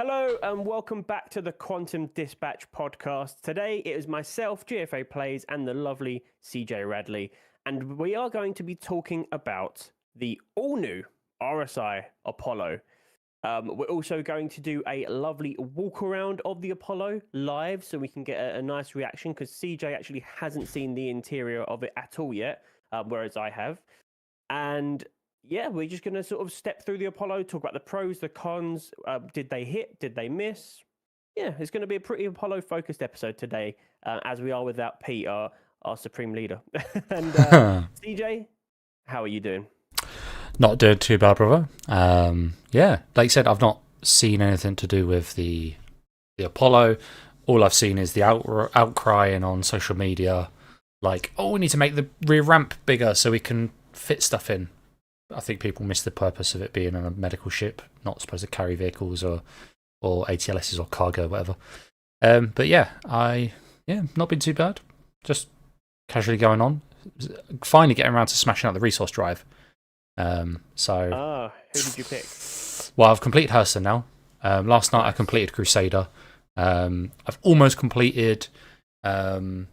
Hello and welcome back to the Quantum Dispatch podcast. Today it is myself, GFA Plays, and the lovely CJ Radley, and we are going to be talking about the all-new RSI Apollo. We're also going to do a lovely walk around of the Apollo live so we can get a nice reaction, because CJ actually hasn't seen the interior of it at all yet, whereas I have. And yeah, we're just going to sort of step through the Apollo, talk about the pros, the cons. Did they hit? Did they miss? Yeah, it's going to be a pretty Apollo-focused episode today, as we are without Pete, our supreme leader. And CJ, how are you doing? Not doing too bad, brother. Yeah, like you said, I've not seen anything to do with the Apollo. All I've seen is the outcrying on social media, like, oh, we need to make the rear ramp bigger so we can fit stuff in. I think people miss the purpose of it being on a medical ship, not supposed to carry vehicles or ATLSs or cargo, whatever. But yeah, not been too bad. Just casually going on. Finally getting around to smashing out the resource drive. Who did you pick? Well, I've completed Hurston now. Last night I completed Crusader. I've almost completed Art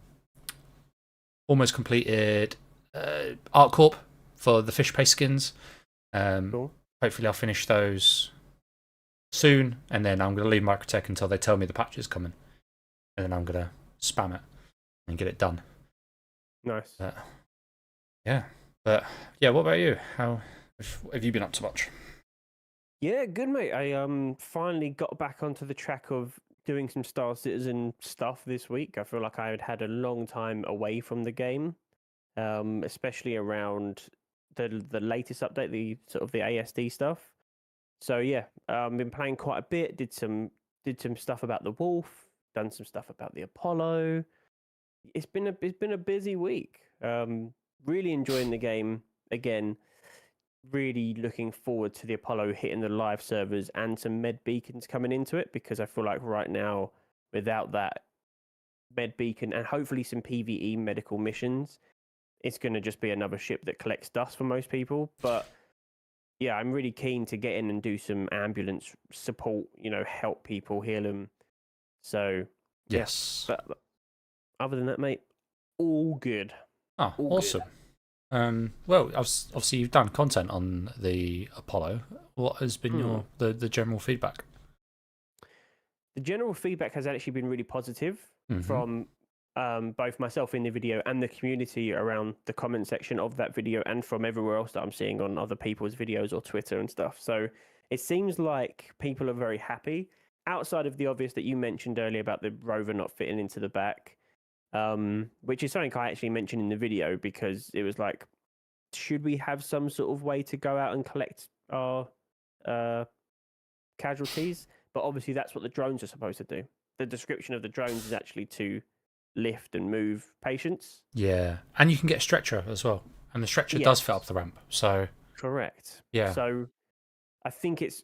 Corp for the fish paste skins. Cool. Hopefully I'll finish those soon, and then I'm going to leave Microtech until they tell me the patch is coming, and then I'm going to spam it and get it done. Nice. But yeah, what about you? How have you been up to much? Yeah, good, mate. I finally got back onto the track of doing some Star Citizen stuff this week. I feel like I had a long time away from the game, especially around the latest update, the sort of the ASD stuff. So yeah, been playing quite a bit. Did some stuff about the Wolf. Done some stuff about the Apollo. It's been a busy week. Really enjoying the game again. Really looking forward to the Apollo hitting the live servers and some med beacons coming into it, because I feel like right now, without that med beacon and hopefully some PvE medical missions, it's going to just be another ship that collects dust for most people. But yeah, I'm really keen to get in and do some ambulance support, help people, heal them. So Yes. Yeah. But other than that, mate, all good. Oh, all awesome. Good. Well, obviously you've done content on the Apollo. What has been your the general feedback? The general feedback has actually been really positive from both myself in the video and the community around the comment section of that video, and from everywhere else that I'm seeing on other people's videos or Twitter and stuff. So it seems like people are very happy, outside of the obvious that you mentioned earlier about the rover not fitting into the back, which is something I actually mentioned in the video, because it was like, should we have some sort of way to go out and collect our casualties? But obviously that's what the drones are supposed to do. The description of the drones is actually to lift and move patients. Yeah, and you can get a stretcher as well, and the stretcher does fit up the ramp. So correct. Yeah. So I think it's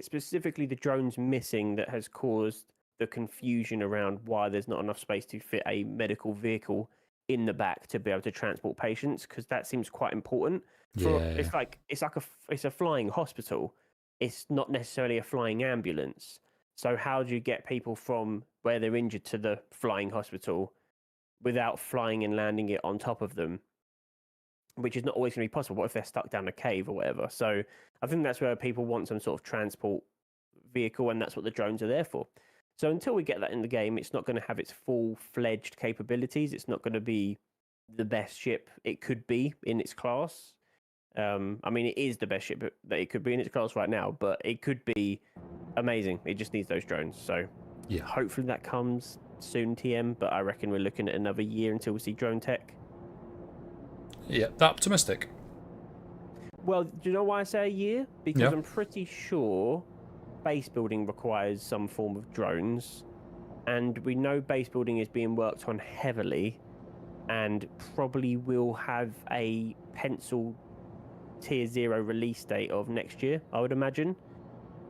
specifically the drones missing that has caused the confusion around why there's not enough space to fit a medical vehicle in the back to be able to transport patients, because that seems quite important. It's a flying hospital. It's not necessarily a flying ambulance. So how do you get people from where they're injured to the flying hospital without flying and landing it on top of them? Which is not always going to be possible. What if they're stuck down a cave or whatever? So I think that's where people want some sort of transport vehicle, and that's what the drones are there for. So until we get that in the game, it's not going to have its full-fledged capabilities. It's not going to be the best ship it could be in its class. I mean, it is the best ship that it could be in its class right now, but it could be amazing. It just needs those drones. So yeah, hopefully that comes soon, TM, but I reckon we're looking at another year until we see drone tech. Yeah, that optimistic. Well, do you know why I say a year? Because I'm pretty sure base building requires some form of drones, and we know base building is being worked on heavily, and probably will have a pencil tier 0 release date of next year, I would imagine.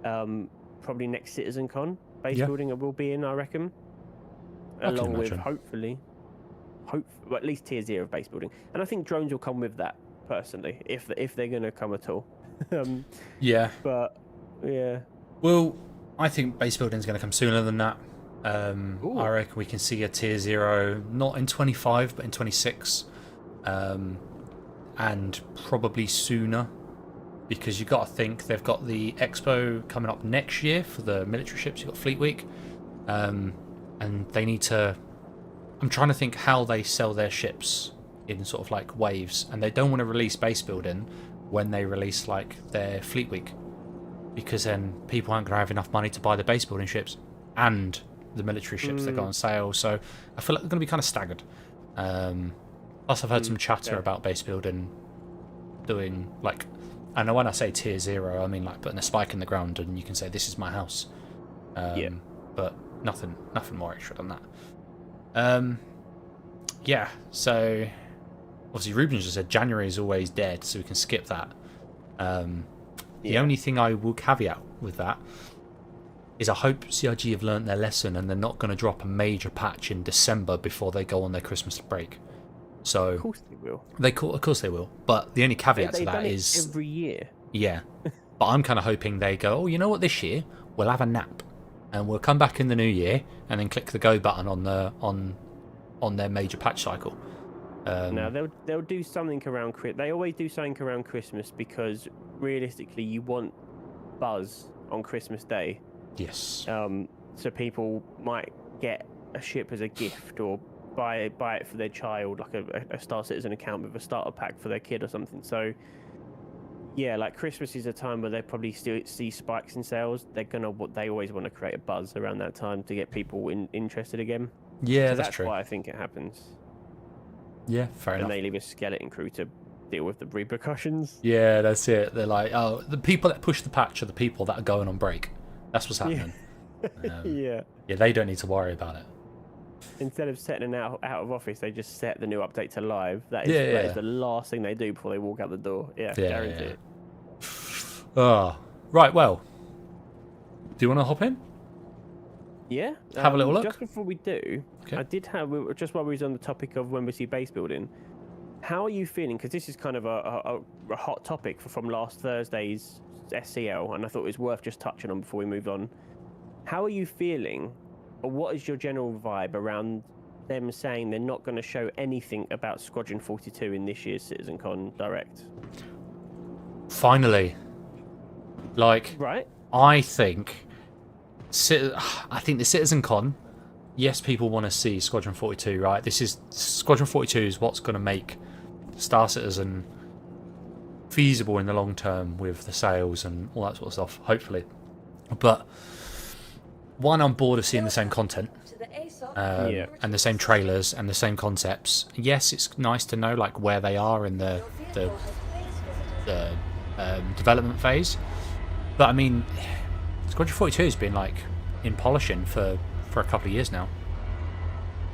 Probably next CitizenCon base building it will be in, I reckon. Along with hopefully well, at least tier 0 of base building, and I think drones will come with that personally, if they're going to come at all. Yeah. But yeah. Well, I think base building is going to come sooner than that. I reckon we can see a tier 0 not in 25 but in 26, and probably sooner, because you've got to think they've got the expo coming up next year for the military ships. You've got Fleet Week, and they need to. I'm trying to think how they sell their ships in sort of like waves, and they don't want to release base building when they release like their Fleet Week, because then people aren't going to have enough money to buy the base building ships and the military ships that go on sale. So I feel like they're going to be kind of staggered. Plus, I've heard some chatter about base building doing like, and when I say tier 0, I mean like putting a spike in the ground and you can say this is my house. But nothing more extra than that. Yeah, so obviously Ruben just said January is always dead, so we can skip that. The only thing I will caveat with that is I hope CRG have learnt their lesson and they're not going to drop a major patch in December before they go on their Christmas break. So of course they will. Of course they will. But the only caveat to that is every year. Yeah, but I'm kind of hoping they go, oh, you know what? This year we'll have a nap, and we'll come back in the new year and then click the go button on their major patch cycle. No, they'll do something around. They always do something around Christmas because realistically, you want buzz on Christmas Day. Yes. So people might get a ship as a gift or buy it for their child, like a Star Citizen account with a starter pack for their kid or something. So yeah, like Christmas is a time where they probably still see spikes in sales. They always want to create a buzz around that time to get people interested again. Yeah, so that's true. That's why I think it happens. Yeah, fair enough. And they leave a skeleton crew to deal with the repercussions. Yeah, that's it. They're like, oh, the people that push the patch are the people that are going on break. That's what's happening. Yeah, they don't need to worry about it. Instead of setting an out of office, they just set the new update to live. That is the last thing they do before they walk out the door. Yeah, guarantee it. Oh, right, well, do you want to hop in? Yeah. Have a little look? Just before we do, okay. I did have, just while we was on the topic of when we see base building, how are you feeling? Because this is kind of a hot topic from last Thursday's SCL, and I thought it was worth just touching on before we move on. How are you feeling, or what is your general vibe around them saying they're not going to show anything about Squadron 42 in this year's CitizenCon Direct? Finally. Like, right? I think the CitizenCon, yes, people want to see Squadron 42, right? Squadron 42 is what's going to make Star Citizen feasible in the long term with the sales and all that sort of stuff, hopefully. But one, I'm bored of seeing the same content and the same trailers and the same concepts. Yes, it's nice to know like where they are in the development phase, but I mean, Squadron 42 has been like in polishing for a couple of years now.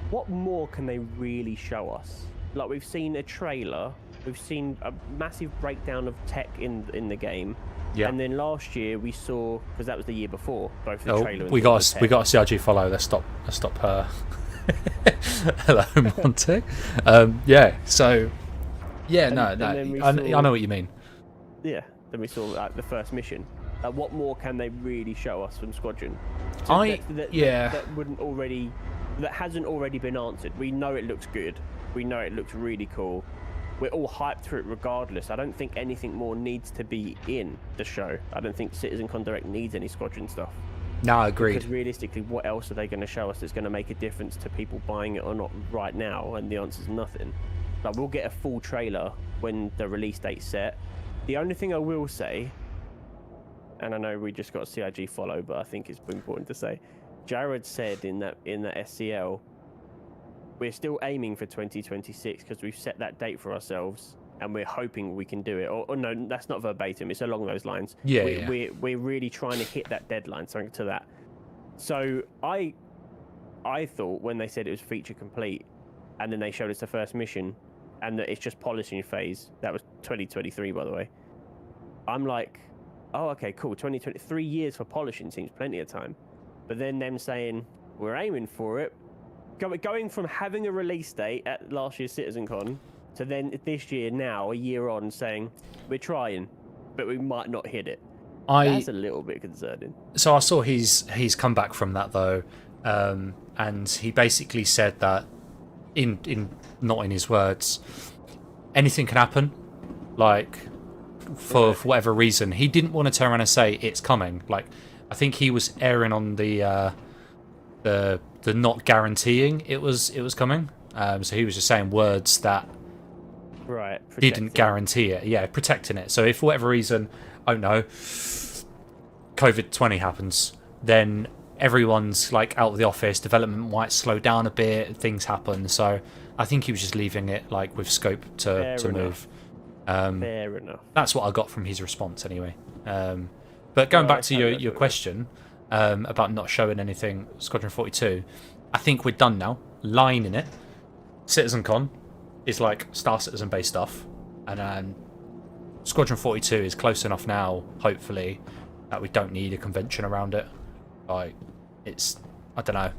What more can they really show us? Like, we've seen a trailer, we've seen a massive breakdown of tech in the game. Yeah. And then last year we saw, because that was the year before, both the trailer and we got a CRG follow. Let's stop her. Hello, Monty. Yeah. So yeah, I know what you mean. Yeah. Then we saw like the first mission. What more can they really show us from Squadron? That hasn't already been answered. We know it looks good. We know it looks really cool. We're all hyped for it regardless. I don't think anything more needs to be in the show. I don't think CitizenCon Direct needs any Squadron stuff. No, agreed. Because realistically, what else are they going to show us that's going to make a difference to people buying it or not right now? And the answer is nothing. Like, we'll get a full trailer when the release date's set. The only thing I will say, and I know we just got a CIG follow, but I think it's important to say, Jared said in that SCL, we're still aiming for 2026 because we've set that date for ourselves and we're hoping we can do it. Or no, that's not verbatim. It's along those lines. We're really trying to hit that deadline, something to that. So I thought when they said it was feature complete and then they showed us the first mission and that it's just polishing phase, that was 2023, by the way. I'm like, oh, okay, cool. 3 years for polishing seems plenty of time. But then them saying, we're aiming for it. Going from having a release date at last year's CitizenCon to then this year now, a year on, saying, we're trying, but we might not hit it. That's a little bit concerning. So I saw he's come back from that though, and he basically said that in not in his words, anything can happen. Like for whatever reason, he didn't want to turn around and say it's coming. Like I think he was erring on the not guaranteeing it was coming. So he was just saying words that didn't guarantee it. Yeah, protecting it. So if for whatever reason, I don't know, COVID-20 happens, then everyone's like out of the office, development might slow down a bit, things happen. So I think he was just leaving it like with scope to move. Fair enough. That's what I got from his response anyway. But going back to your question about not showing anything Squadron 42, I think we're done now. Line in it. CitizenCon is like Star Citizen based stuff, and Squadron 42 is close enough now, hopefully, that we don't need a convention around it. Like, it's, I don't know.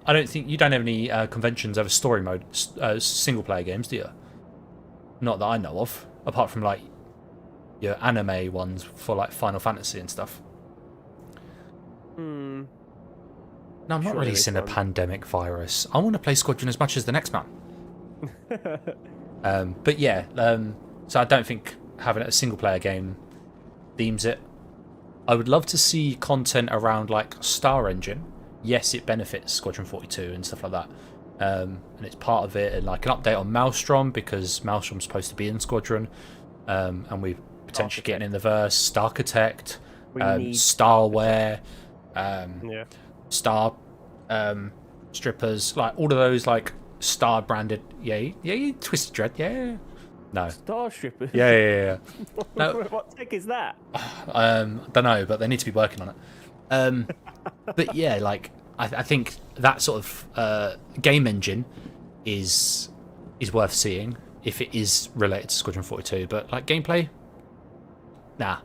I don't think you don't have any conventions over story mode, single player games, do you? Not that I know of, apart from like your anime ones for like Final Fantasy and stuff. No, I'm not releasing a pandemic virus. I want to play Squadron as much as the next man. But yeah, so I don't think having a single player game themes it. I would love to see content around like Star Engine. Yes, it benefits Squadron 42 and stuff like that. And it's part of it, and like an update on Maelstrom, because Maelstrom's supposed to be in Squadron, and we're potentially getting in the verse. Starchitect, Starware, Star strippers, like all of those like Star branded. Yeah, Twisted Dread, yeah. No. Star strippers. Yeah. No. What tech is that? Don't know, but they need to be working on it. But yeah, like I think that sort of game engine is worth seeing if it is related to Squadron 42. But like gameplay, nah.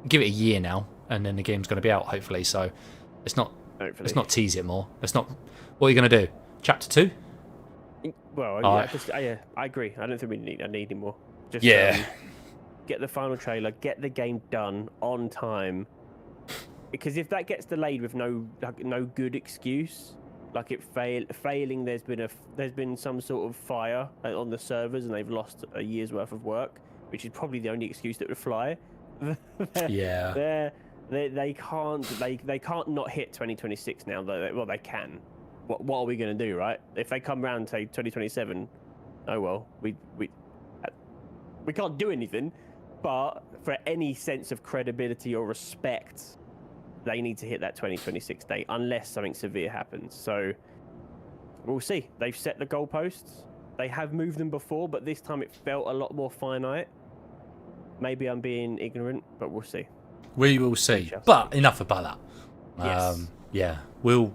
Give it a year now, and then the game's going to be out hopefully. So let's not tease it more. Let's not. What are you going to do? Chapter 2? Well, I agree. I don't think I need any more. Just get the final trailer, get the game done on time. Because if that gets delayed with no good excuse, like it failing, there's been some sort of fire on the servers and they've lost a year's worth of work, which is probably the only excuse that would fly. They can't not hit 2026 now. Well, they can. What are we going to do, right? If they come around and say 2027, oh well, we can't do anything. But for any sense of credibility or respect, they need to hit that 2026 date unless something severe happens. So we'll see. They've set the goalposts. They have moved them before, but this time it felt a lot more finite. Maybe I'm being ignorant, but we'll see. We will see. But enough about that. Yes. Yeah, we'll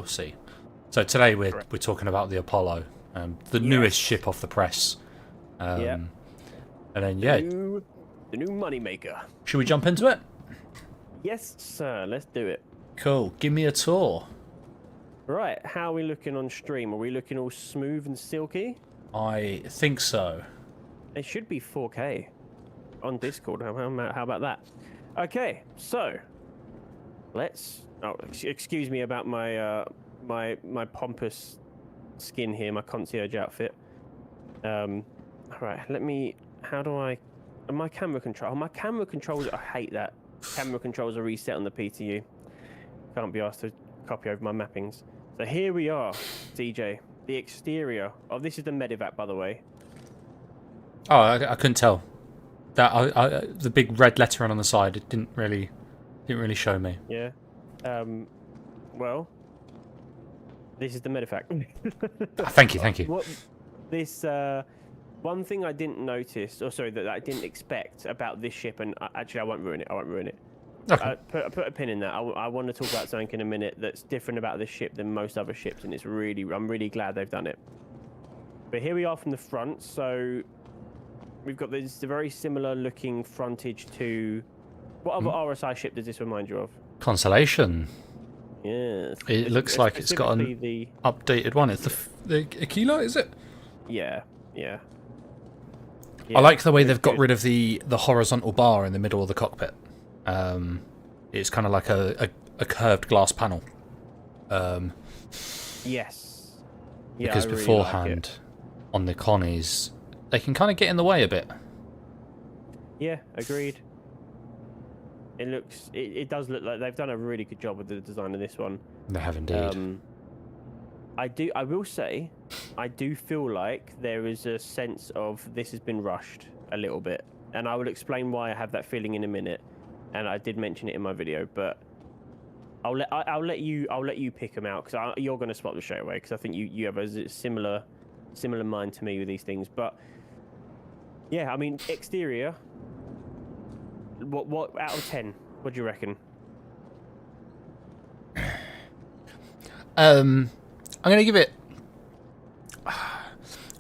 see. So today we're talking about the Apollo, the newest ship off the press. And then the new moneymaker. Should we jump into it? Yes, sir. Let's do it. Cool. Give me a tour. Right. How are we looking on stream? Are we looking all smooth and silky? I think so. It should be 4K on Discord. How about that? Okay. So let's. Oh, excuse me about my my pompous skin here, my concierge outfit. All right. Let me. How do I? My camera control. Oh, my camera controls. I hate that. Camera controls are reset on the PTU. Can't be asked to copy over my mappings. So here we are, DJ. The exterior. Oh, this is the medevac, by the way. Oh, I couldn't tell. That the big red lettering on the side. It didn't really show me. Yeah. Well, this is the medevac. Thank you. What this one thing I didn't notice, or sorry, that I didn't expect about this ship, and actually I won't ruin it. Okay. Put a pin in that. I want to talk about something in a minute that's different about this ship than most other ships, and I'm really glad they've done it. But here we are from the front. So we've got this very similar looking frontage to what other RSI ship does this remind you of? Constellation. Yes. It looks like it's got an updated one. It's the Aquila, is it? Yeah. I like the way they've got rid of the horizontal bar in the middle of the cockpit. It's kind of like a curved glass panel. Yes. Yeah, Because really beforehand, on the Connies, they can kind of get in the way a bit. Yeah, agreed. It does look like they've done a really good job with the design of this one. They have indeed. I will say, I do feel like there is a sense of this has been rushed a little bit, and I will explain why I have that feeling in a minute. And I did mention it in my video, but I'll let you pick them out, because you're going to spot them straight away, because I think you have a similar mind to me with these things. But yeah, I mean, exterior. What out of 10? What do you reckon? I'm going to give it...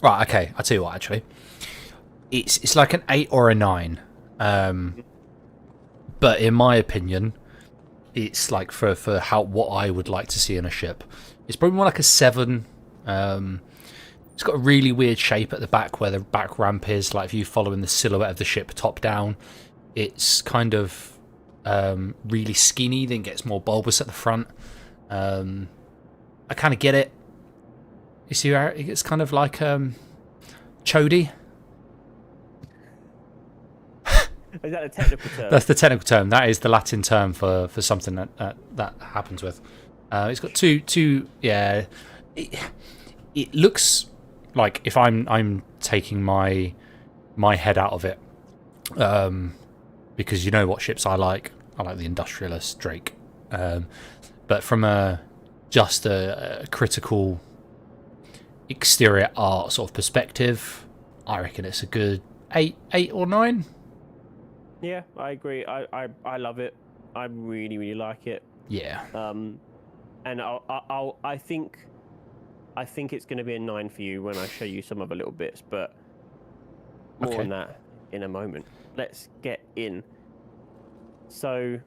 Right, okay, I'll tell you what, actually. It's like an 8 or a 9. But in my opinion, it's like for what I would like to see in a ship. It's probably more like a 7. It's got a really weird shape at the back where the back ramp is. Like if you follow in the silhouette of the ship top down, it's kind of really skinny, then gets more bulbous at the front. I kind of get it. You see, it's kind of like chody. Is that a technical term? That's the technical term. That is the Latin term for something that happens with. It's got two. Yeah, it looks like if I'm taking my head out of it, because you know what ships I like. I like the Industrialist Drake, but from just a critical exterior art sort of perspective, I reckon it's a good 8 or 9. Yeah, I agree. I love it. I really like it. Yeah. And I think it's going to be a 9 for you when I show you some other little bits, but more on that in a moment. Let's get in. So,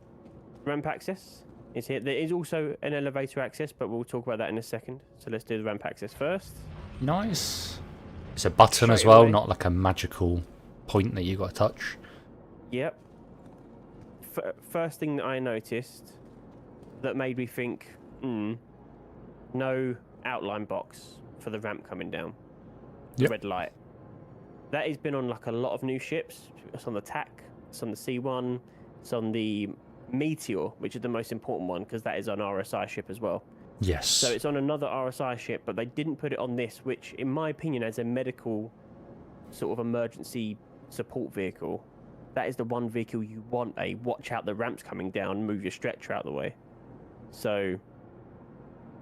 ramp access is here. There is also an elevator access, but we'll talk about that in a second. So let's do the ramp access first. Nice. It's a button as well, not like a magical point that you got to touch. Yep. First thing that I noticed that made me think, no outline box for the ramp coming down. Yep. Red light. That has been on like a lot of new ships. It's on the TAC, it's on the C1, it's on the Meteor, which is the most important one because that is an RSI ship as well. Yes. So it's on another RSI ship, but they didn't put it on this, which in my opinion, as a medical sort of emergency support vehicle, that is the one vehicle you want a watch out the ramps coming down, move your stretcher out of the way. So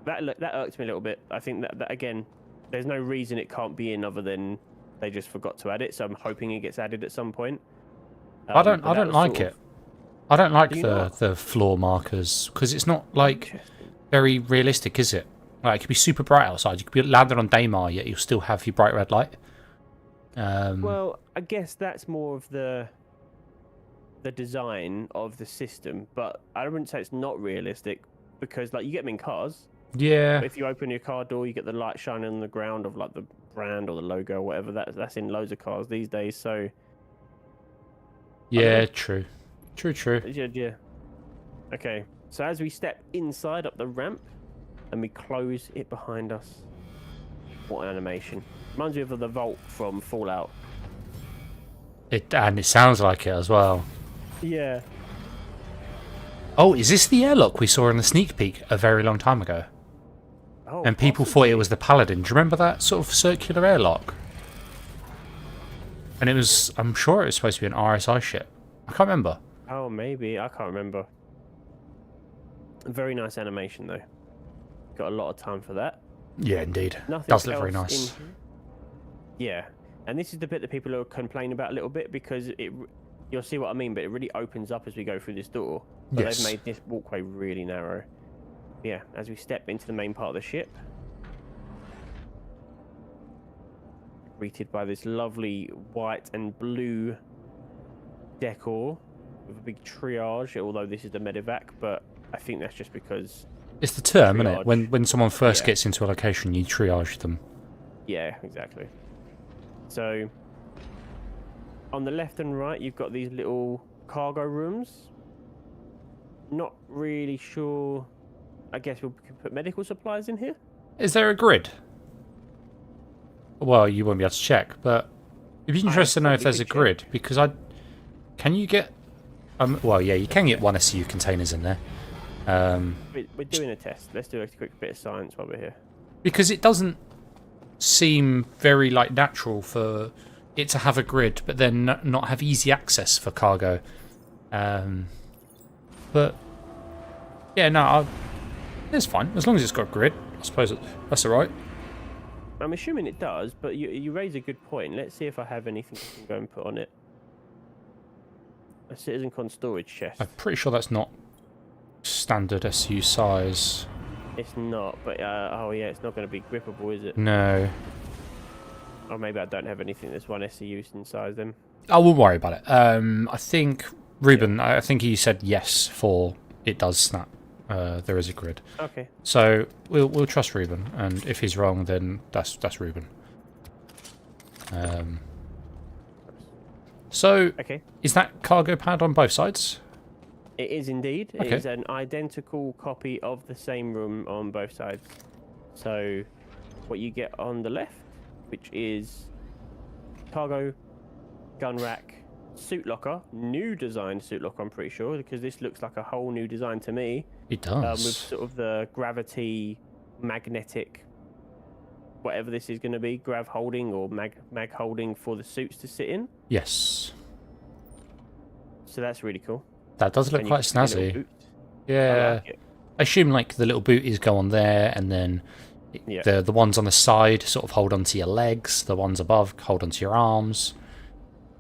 that irked me a little bit. I think that again, there's no reason it can't be in other than they just forgot to add it. So I'm hoping it gets added at some point. I don't like it. I don't like the floor markers because it's not like very realistic, is it? Like it could be super bright outside. You could be landed on Daymar, yet you'll still have your bright red light. Well, I guess that's more of the design of the system, but I wouldn't say it's not realistic because, like, you get them in cars. Yeah. If you open your car door, you get the light shining on the ground of like the brand or the logo or whatever. That's in loads of cars these days. So. Yeah. True. Yeah. Okay. So as we step inside up the ramp, and we close it behind us. What an animation! Reminds me of the vault from Fallout. And it sounds like it as well. Yeah. Oh, is this the airlock we saw in the sneak peek a very long time ago? Oh, and people thought it was the Paladin. Do you remember that sort of circular airlock? And it was, I'm sure it was supposed to be an RSI ship. I can't remember. Oh, maybe. I can't remember. Very nice animation, though. Got a lot of time for that. Yeah, indeed. Nothing does look very nice. Yeah. And this is the bit that people are complaining about a little bit because you'll see what I mean, but it really opens up as we go through this door. But they've made this walkway really narrow. Yeah, as we step into the main part of the ship, greeted by this lovely white and blue decor with a big triage, although this is the medevac, but I think that's just because... It's the term, isn't it? When someone first gets into a location, you triage them. Yeah, exactly. So, On the left and right, you've got these little cargo rooms. Not really sure. I guess we can put medical supplies in here. Is there a grid? Well, you won't be able to check, but it'd be interesting to know if there's a grid, because can you get... well, yeah, you can get one SCU containers in there. We're doing a test. Let's do a quick bit of science while we're here. Because it doesn't seem very natural for it to have a grid, but then not have easy access for cargo. But yeah, no, it's fine as long as it's got a grid. I suppose that's all right. I'm assuming it does, but you raise a good point. Let's see if I have anything I can go and put on it. A citizen con storage chest. I'm pretty sure that's not standard SU size. It's not, but oh yeah, it's not going to be grippable, is it? No. Or maybe I don't have anything that's one SCU in size then. I won't worry about it. I think Ruben, I think he said yes for it does snap. There is a grid. Okay. So we'll trust Ruben, and if he's wrong, then that's Ruben. So okay. Is that cargo pad on both sides? It is indeed. Okay. It is an identical copy of the same room on both sides. So what you get on the left, which is cargo, gun rack, suit locker, new design suit locker, I'm pretty sure, because this looks like a whole new design to me. It does. With sort of the gravity, magnetic, whatever this is going to be, grav holding or mag holding for the suits to sit in. Yes. So that's really cool. That does look quite snazzy. Yeah. I like it. I assume the little booties go on there, and then the ones on the side sort of hold onto your legs. The ones above hold onto your arms.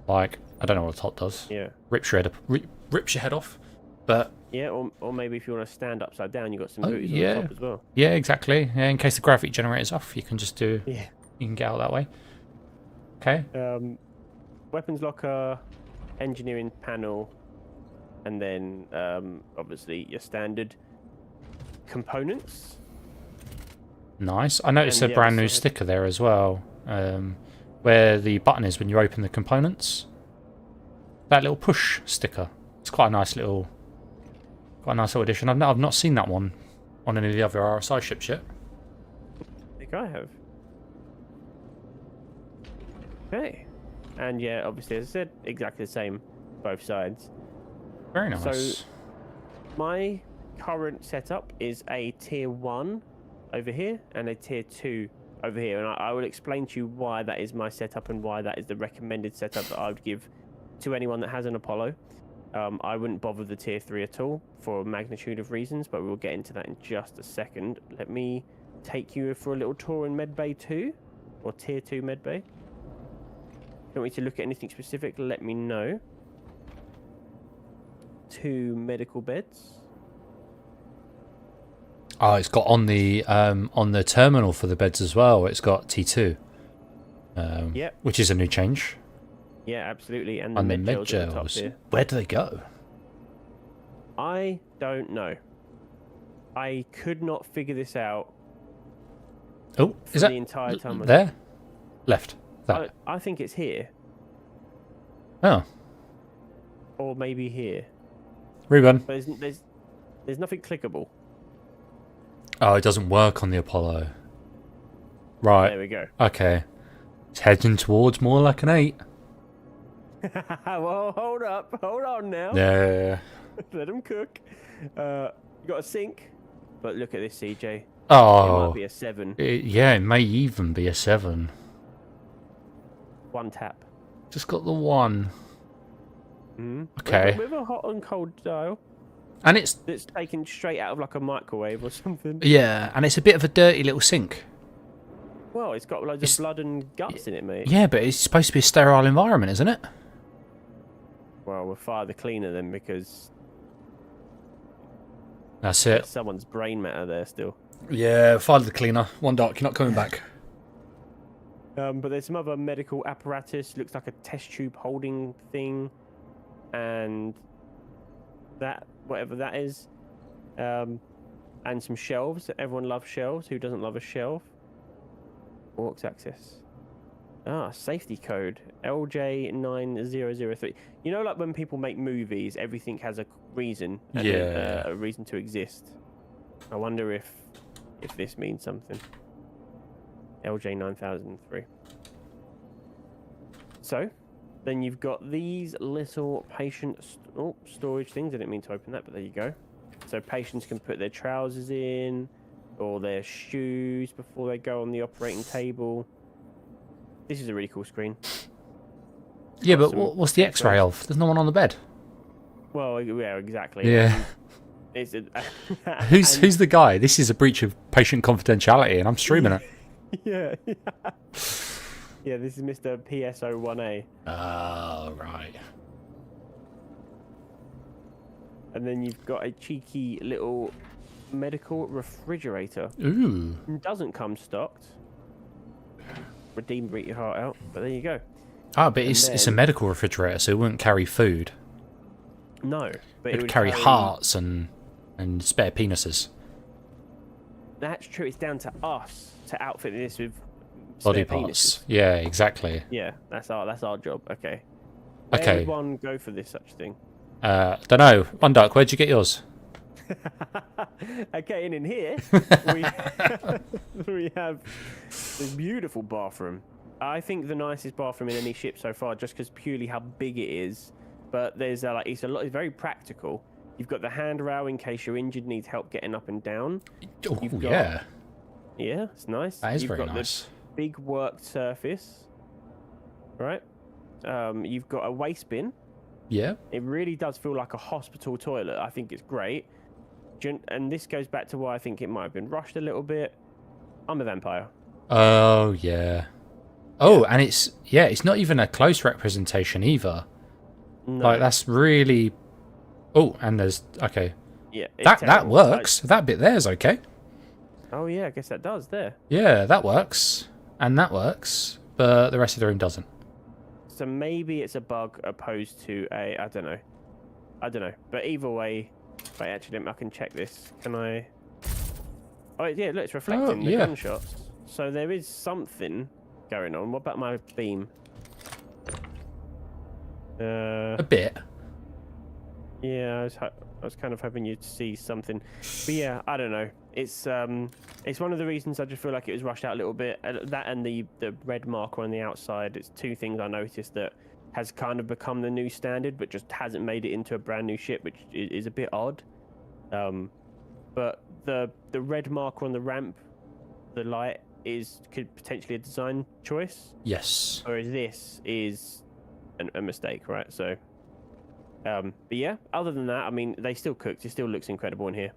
I don't know what the top does. Yeah. Rips your head off. But yeah, or maybe if you want to stand upside down, you've got some booties on the top as well. Yeah, exactly. Yeah, in case the gravity generator's off, you can just do. Yeah. You can get out that way. Okay. Weapons locker, engineering panel, and then obviously your standard components. Nice. I noticed a brand new sticker there as well, where the button is when you open the components. That little push sticker. It's quite a nice little addition. I've not seen that one on any of the other RSI ships yet. I think I have. Okay. And yeah, obviously, as I said, exactly the same, both sides. Very nice. So, my current setup is a tier 1 over here and a tier 2 over here. And I will explain to you why that is my setup and why that is the recommended setup that I would give to anyone that has an Apollo. I wouldn't bother the tier 3 at all for a magnitude of reasons, but we'll get into that in just a second. Let me take you for a little tour in Medbay 2, or tier 2 Medbay. If you want me to look at anything specific, let me know. 2 medical beds. Oh, it's got on the terminal for the beds as well. It's got T2. Yep. Which is a new change. Yeah, absolutely. And the med gels at the top here. Where do they go? I don't know. I could not figure this out. Oh, is that the entire time there? Left. That. I think it's here. Oh. Or maybe here. Ruben. But there's nothing clickable. Oh, it doesn't work on the Apollo. Right. There we go. Okay. It's heading towards more like an 8. Well, hold on now. Yeah. Let them cook. You got a sink, but look at this, CJ. Oh. It might be a 7. It may even be a 7. 1 tap. Just got the 1. Okay. With a hot and cold dial. And it's taken straight out of like a microwave or something. Yeah, and it's a bit of a dirty little sink. Well, it's got loads of blood and guts in it, mate. Yeah, but it's supposed to be a sterile environment, isn't it? Well, we'll fire the cleaner then, because that's it. Someone's brain matter there still. Yeah, fire the cleaner. 1 dark, you're not coming back. But there's some other medical apparatus. Looks like a test tube holding thing, and that, whatever that is, and some shelves. Everyone loves shelves. Who doesn't love a shelf? Orcs access. Safety code LJ9003. You know, like when people make movies, everything has a reason and Yeah. a reason to exist. I wonder if this means something. LJ9003. So, then you've got these little patient storage things. I didn't mean to open that, but there you go. So patients can put their trousers in or their shoes before they go on the operating table. This is a really cool screen. Yeah, but what's the X-ray of? There's no one on the bed. Well, yeah, exactly. Yeah. It's who's the guy? This is a breach of patient confidentiality, and I'm streaming it. Yeah. Yeah, this is Mr. PSO1A. Oh, right. And then you've got a cheeky little medical refrigerator. Ooh. It doesn't come stocked. Redeem, break your heart out. But there you go. Ah, but it's a medical refrigerator, so it wouldn't carry food. No, but it would carry hearts and spare penises. That's true. It's down to us to outfit this with body parts. Penises. Yeah, exactly. Yeah, that's our job. Okay. Okay. Where would one go for this such thing? Don't know. Unduck, where'd you get yours? Okay, and in here we have this beautiful bathroom. I think the nicest bathroom in any ship so far, just because purely how big it is. But there's it's very practical. You've got the handrail in case you're injured, needs help getting up and down. Oh, yeah. Yeah, it's nice. That is You've very got nice. The big work surface, right? You've got a waste bin. Yeah. It really does feel like a hospital toilet. I think it's great. And this goes back to why I think it might have been rushed a little bit. I'm a vampire. Oh, yeah. Oh, and it's not even a close representation either. No. Like, that's really... Oh, and there's... Okay. Yeah. That works. That bit there's okay. Oh, yeah, I guess that does there. Yeah, that works. And that works. But the rest of the room doesn't. So maybe it's a bug opposed to a... I don't know. But either way... Wait, actually, I can check this. Can I... Oh, yeah, look, it's reflecting the gunshots. So there is something going on. What about my beam? A bit. Yeah, I was kind of hoping you'd see something. But yeah, I don't know. It's one of the reasons I just feel like it was rushed out a little bit. That and the red marker on the outside. It's two things I noticed that has kind of become the new standard, but just hasn't made it into a brand new ship, which is a bit odd. But the red marker on the ramp, the light, could potentially a design choice. Yes. Whereas this is a mistake, right? So, but yeah, other than that, I mean, they still cooked. It still looks incredible in here.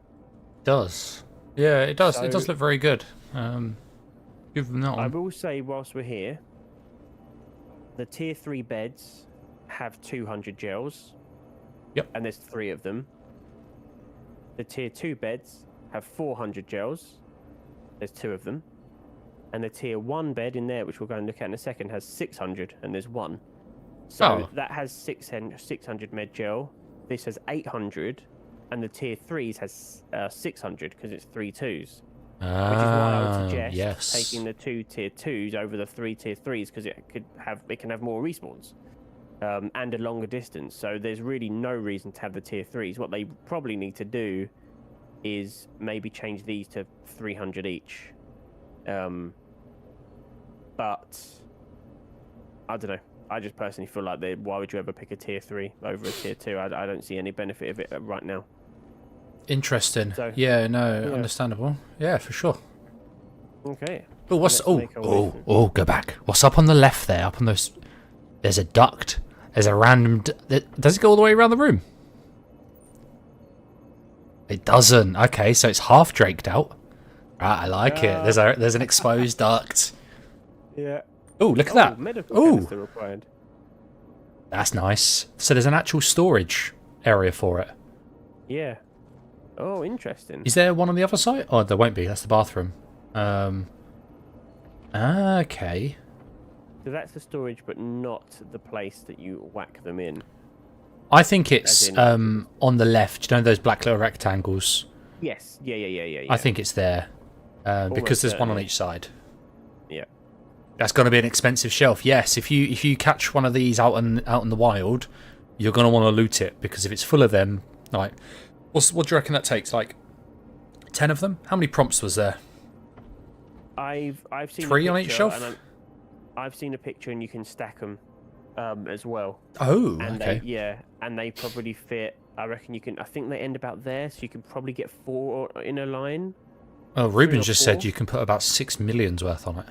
It does. Yeah, it does. So, it does look very good. Give them that one. I will say, whilst we're here, the tier 3 beds have 200 gels. Yep. And there's 3 of them. The tier 2 beds have 400 gels. There's 2 of them. And the tier 1 bed in there, which we'll go and look at in a second, has 600 and there's 1. So that has 600 med gel. This has 800. And the tier 3s has 600 because it's 3 2s. Which is why I would suggest taking the 2 tier 2s over the 3 tier 3s because it can have more respawns and a longer distance. So there's really no reason to have the tier 3s. What they probably need to do is maybe change these to 300 each. But I don't know. I just personally feel like why would you ever pick a tier 3 over a tier 2? I don't see any benefit of it right now. Interesting. So, understandable. Yeah, for sure. Okay. Oh, go back. What's up on the left there? Up on those, there's a duct. There's a random. Does it go all the way around the room? It doesn't. Okay, so it's half draked out. Right, I like it. There's an exposed duct. Yeah. Oh, look at that. Medical still required. That's nice. So there's an actual storage area for it. Yeah. Oh, interesting. Is there one on the other side? Oh, there won't be. That's the bathroom. Okay. So that's the storage, but not the place that you whack them in. I think it's on the left. You know those black little rectangles? Yes. Yeah. I think it's there. Because there's one on each side. Yeah. That's going to be an expensive shelf. Yes, if you catch one of these out in the wild, you're going to want to loot it, because if it's full of them, like, what do you reckon that takes? Like 10 of them? How many prompts was there? I've seen 3 on each shelf. And I've seen a picture, and you can stack them as well. Oh, and okay. And they probably fit. I reckon you can. I think they end about there, so you can probably get 4 in a line. Oh, Ruben's just said you can put about 6 million's worth on it.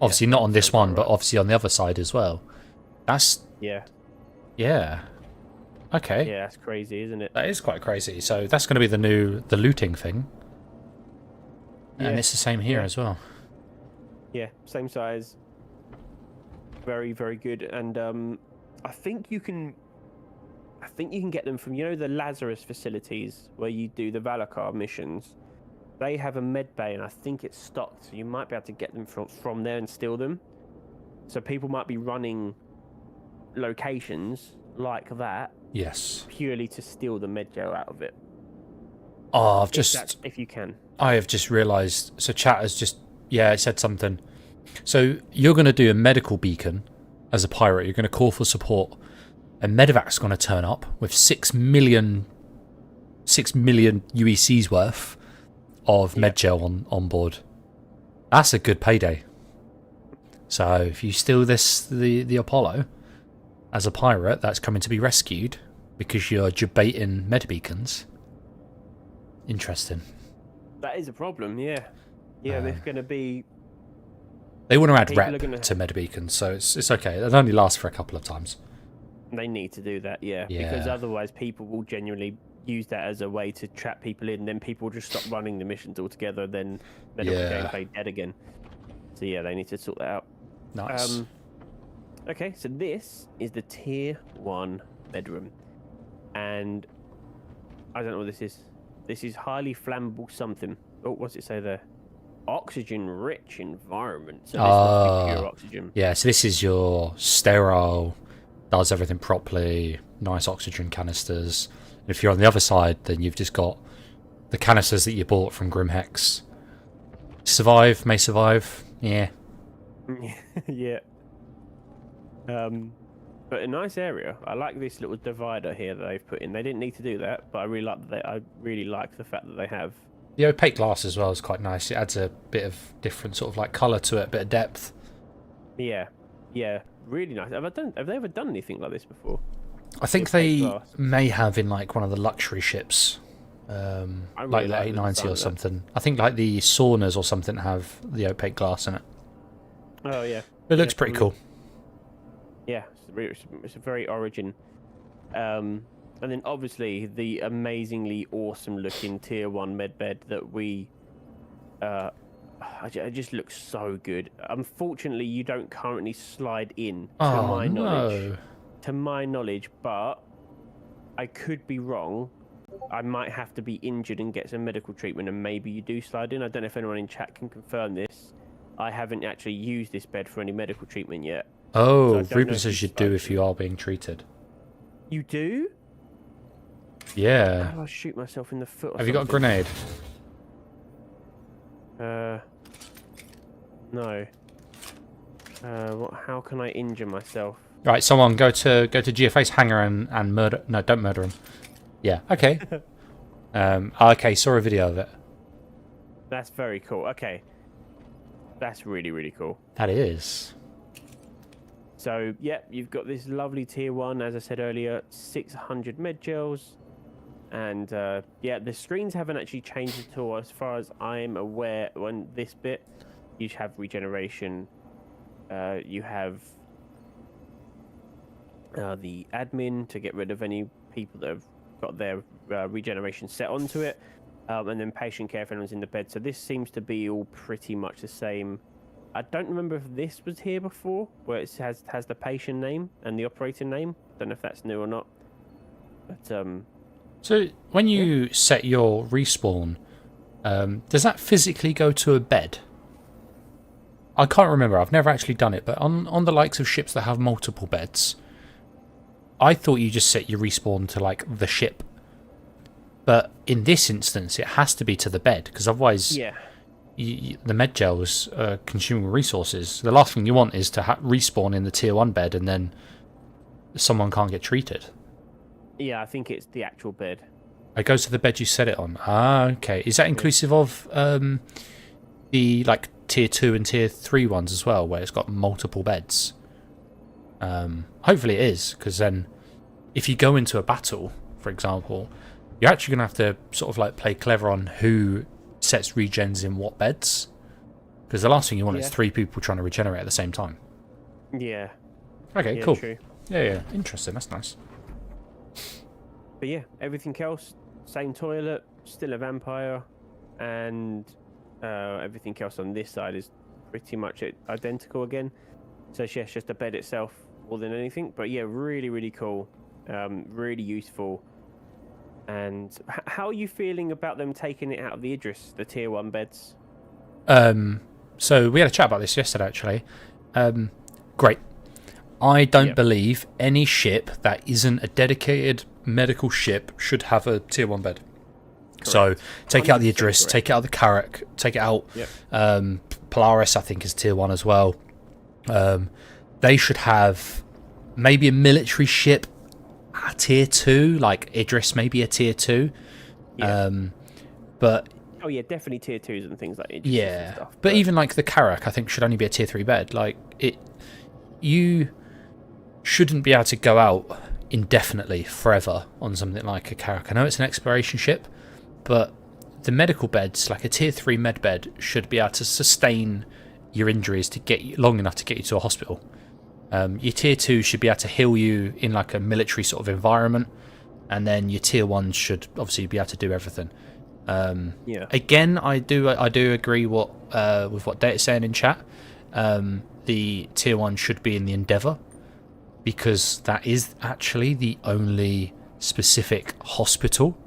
Obviously not on this one, but obviously on the other side as well. That's yeah. Okay. Yeah, that's crazy, isn't it? That is quite crazy. So that's going to be the looting thing. Yeah. And it's the same here as well. Yeah, same size. Very, very good. And I think you can get them from, the Lazarus facilities where you do the Valakar missions. They have a med bay, and I think it's stocked, so you might be able to get them from there and steal them. So people might be running locations like that. Yes. Purely to steal the med gel out of it. Oh, if you can. I have just realised. So chat has just it said something. So you're going to do a medical beacon as a pirate. You're going to call for support. And Medevac's going to turn up with 6 million UECs worth of med gel on board. That's a good payday. So if you steal the Apollo as a pirate that's coming to be rescued because you're debating med beacons, interesting. That is a problem, yeah. There's going to be... They want to add rep to med beacons, so it's okay. It only lasts for a couple of times. They need to do that, yeah. Because otherwise people will genuinely use that as a way to trap people in, then people will just stop running the missions altogether, then medical gameplay dead again. So yeah, they need to sort that out. Nice. Okay, so this is the tier 1 bedroom. And I don't know what this is. This is highly flammable something. Oh, what's it say there? Oxygen-rich environment. So this must be pure oxygen. Yeah, so this is your sterile, does everything properly, nice oxygen canisters. And if you're on the other side, then you've just got the canisters that you bought from Grimhex. May survive. Yeah. Yeah. But a nice area. I like this little divider here that they've put in. They didn't need to do that, but I really like the fact that they have. The opaque glass as well is quite nice. It adds a bit of different sort of like colour to it, a bit of depth. Yeah, really nice. Have they ever done anything like this before? I think they may have in like one of the luxury ships, like the 890 or something. I think like the saunas or something have the opaque glass in it. Oh yeah, it looks pretty cool. Yeah, it's a very Origin. And then obviously the amazingly awesome looking tier 1 medbed that we it just looks so good. Unfortunately, you don't currently slide in to my knowledge. To my knowledge, but I could be wrong. I might have to be injured and get some medical treatment, and maybe you do slide in. I don't know if anyone in chat can confirm this. I haven't actually used this bed for any medical treatment yet. Oh, so Ruben says you do if you are being treated. You do? Yeah. How do I shoot myself in the foot? Or have you got a grenade? No. How can I injure myself? Right, someone go to GFA's hangar and murder. No, don't murder him. Yeah. Okay. Okay. Saw a video of it. That's very cool. Okay. That's really, really cool. That is. So, yeah, you've got this lovely tier 1, as I said earlier, 600 med gels. And, yeah, the screens haven't actually changed at all as far as I'm aware. On this bit, you have regeneration. You have the admin to get rid of any people that have got their regeneration set onto it. And then patient care if anyone's in the bed. So this seems to be all pretty much the same. I don't remember if this was here before, where it has the patient name and the operator name. Don't know if that's new or not. But so when you set your respawn, does that physically go to a bed? I can't remember. I've never actually done it, but on the likes of ships that have multiple beds, I thought you just set your respawn to like the ship. But in this instance, it has to be to the bed, because otherwise the med gels are consuming resources. The last thing you want is to respawn in the tier 1 bed and then someone can't get treated. Yeah, I think it's the actual bed. It goes to the bed you set it on. Ah, okay. Is that inclusive of the like tier 2 and tier 3 ones as well, where it's got multiple beds? Hopefully it is, because then if you go into a battle, for example, you're actually going to have to sort of like play clever on who sets regens in what beds, because the last thing you want is 3 people trying to regenerate at the same time. Yeah. Okay, yeah, cool. True. Yeah, interesting. That's nice. But yeah, everything else, same toilet, still a vampire, and everything else on this side is pretty much identical again. So yeah, it's just the bed itself more than anything. But yeah, really, really cool, really useful. And how are you feeling about them taking it out of the Idris, the tier 1 beds? So we had a chat about this yesterday, actually. Great. I don't believe any ship that isn't a dedicated medical ship should have a tier 1 bed. Correct. So take out the Idris, correct. Take out the Carrack, take it out. Polaris, I think, is tier 1 as well. They should have maybe a military ship a tier 2, like Idris, maybe a tier 2. But oh yeah, definitely tier 2s and things like Idris. Yeah, and stuff, but even like the Carrack, I think should only be a tier 3 bed. Like you shouldn't be able to go out indefinitely, forever on something like a Carrack. I know it's an exploration ship, but the medical beds, like a tier 3 med bed, should be able to sustain your injuries to get you long enough to get you to a hospital. Your tier 2 should be able to heal you in like a military sort of environment, and then your tier 1 should obviously be able to do everything. Again, I do agree with what Data's saying in chat. The tier 1 should be in the Endeavour, because that is actually the only specific hospital.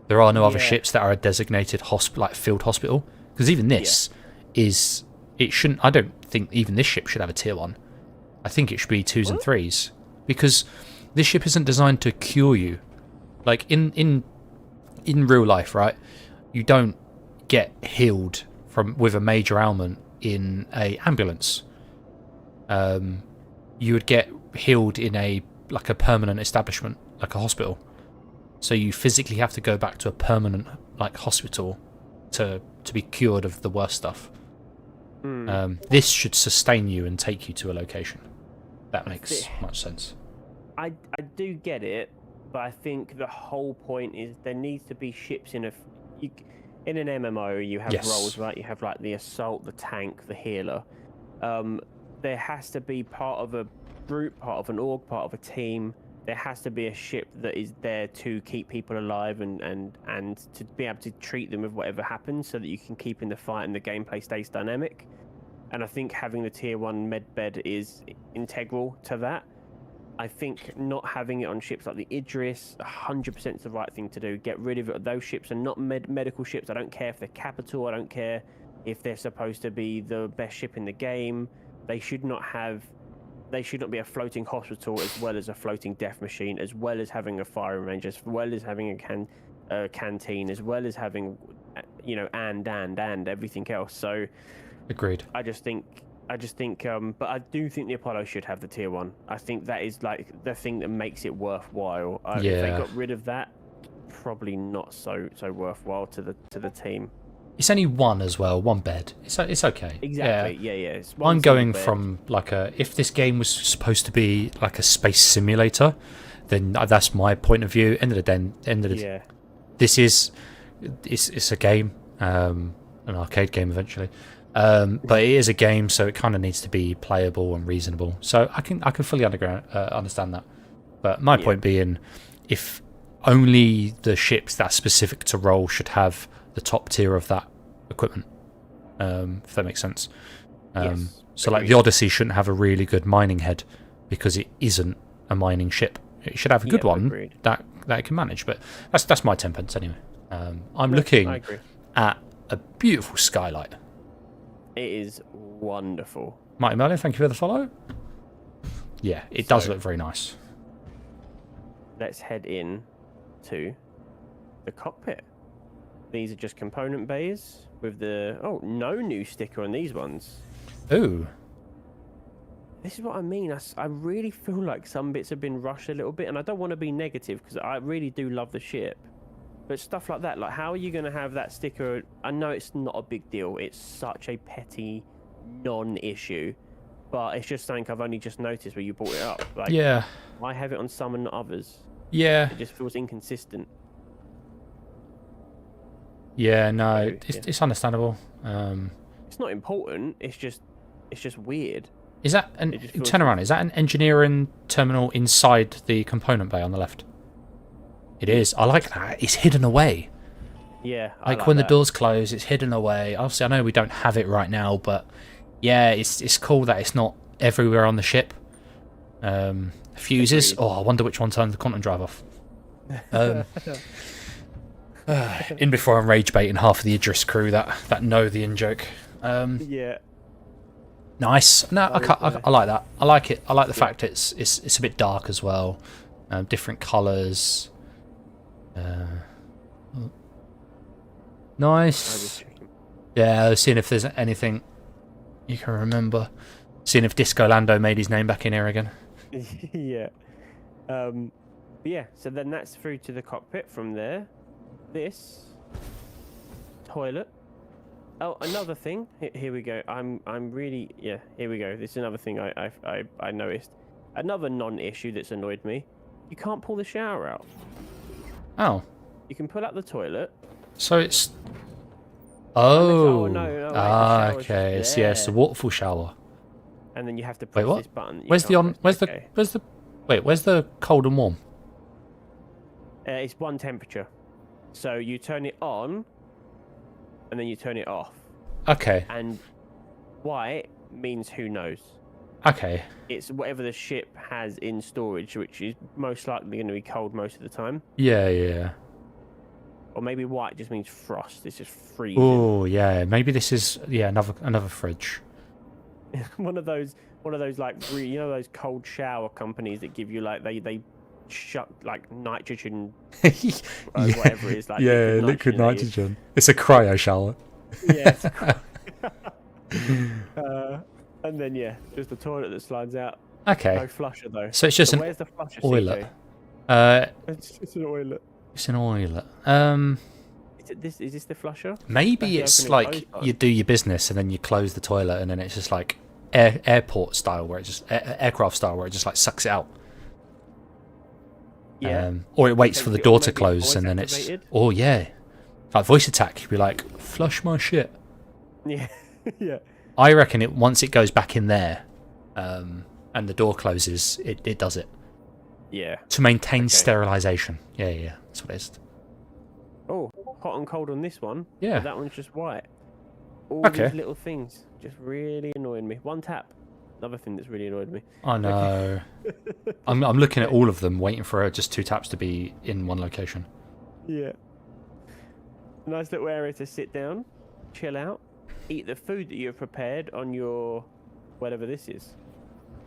There are no other ships that are a designated like field hospital, because even this is, it shouldn't. I don't think even this ship should have a tier 1. I think it should be 2s and 3s, because this ship isn't designed to cure you. Like in real life, right? You don't get healed with a major ailment in a ambulance. You would get healed in a permanent establishment, like a hospital. So you physically have to go back to a permanent like hospital to be cured of the worst stuff. This should sustain you and take you to a location. That makes much sense. I do get it, but I think the whole point is there needs to be ships in an MMO. You have roles, right? You have like the assault, the tank, the healer. There has to be part of a group, part of an org, part of a team. There has to be a ship that is there to keep people alive and to be able to treat them with whatever happens, so that you can keep in the fight and the gameplay stays dynamic. And I think having the tier 1 med bed is integral to that. I think not having it on ships like the Idris, 100% is the right thing to do. Get rid of it. Those ships are not medical ships. I don't care if they're capital. I don't care if they're supposed to be the best ship in the game. They should not be a floating hospital as well as a floating death machine, as well as having a firing range, as well as having a canteen, as well as having, and everything else. So, agreed. I just think, but I do think the Apollo should have the tier 1. I think that is like the thing that makes it worthwhile. If they got rid of that, probably not so worthwhile to the team. It's only 1 as well, 1 bed. It's okay. Exactly. Yeah. I'm going from if this game was supposed to be like a space simulator, then that's my point of view. End of the day, this is it's a game, an arcade game eventually. But it is a game, so it kind of needs to be playable and reasonable. So I can fully understand that. But my point being, if only the ships that are specific to role should have the top tier of that equipment, if that makes sense. So like the Odyssey shouldn't have a really good mining head because it isn't a mining ship. It should have a good one that it can manage. But that's my 10 pence anyway. I'm looking at a beautiful skylight. It is wonderful. Mighty Merlin, thank you for the follow. Yeah, it does look very nice. Let's head in to the cockpit. These are just component bays with the no new sticker on these ones. Ooh. This is what I mean. I really feel like some bits have been rushed a little bit, and I don't want to be negative because I really do love the ship. But stuff like that, like how are you going to have that sticker? I know it's not a big deal. It's such a petty non-issue, but it's just something I've only just noticed where you brought it up. Like, Yeah. why have it on some and not others? Yeah. It just feels inconsistent. Yeah. No, So, it's understandable. It's not important. It's just weird. Is that turn around? Is that an engineering terminal inside the component bay on the left? It is. I like that. It's hidden away. Yeah. Like when the doors close, it's hidden away. Obviously, I know we don't have it right now, but yeah, it's cool that it's not everywhere on the ship. Fuses. Agreed. Oh, I wonder which one turned the quantum drive off. In before I'm rage baiting half of the Idris crew that know the in joke. Yeah. Nice. No, I like that. I like it. I like the fact it's a bit dark as well. Different colours. Nice. Yeah, I was seeing if there's anything you can remember. Seeing if Disco Lando made his name back in here again. Yeah. But yeah, so then that's through to the cockpit from there. This toilet. Oh, another thing. Here we go. I'm really here we go. This is another thing I noticed. Another non-issue that's annoyed me. You can't pull the shower out. Oh. You can pull out the toilet. So it's. Oh. No, okay. So yeah, it's a waterfall shower. And then you have to press this button. Where's the cold and warm? It's one temperature. So you turn it on, and then you turn it off. Okay. And white means who knows. Okay. It's whatever the ship has in storage, which is most likely going to be cold most of the time. Yeah. Or maybe white just means frost. It's just freezing. Oh yeah, maybe this is another fridge. one of those like those cold shower companies that give you like they shut like nitrogen whatever it is like liquid nitrogen. It's a cryo shower. Yeah. And then just a toilet that slides out. Okay. No flusher though. So it's just an where's the flusher, oilet. It's an oilet. It's an oilet. Is this the flusher? Maybe it's like you do your business and then you close the toilet and then it's just like airport style where it just aircraft style where it just like sucks it out. Yeah. Or it waits for the door to close and then it's like voice attack. You'd be like, flush my shit. Yeah. Yeah. I reckon once it goes back in there, and the door closes, it does it. Yeah. To maintain sterilisation. Yeah. That's what it is. Oh, hot and cold on this one. Yeah. But that one's just white. All these little things just really annoying me. One tap. Another thing that's really annoyed me. I know. I'm looking at all of them, waiting for just 2 taps to be in one location. Yeah. Nice little area to sit down, chill out, eat the food that you've prepared on your whatever this is.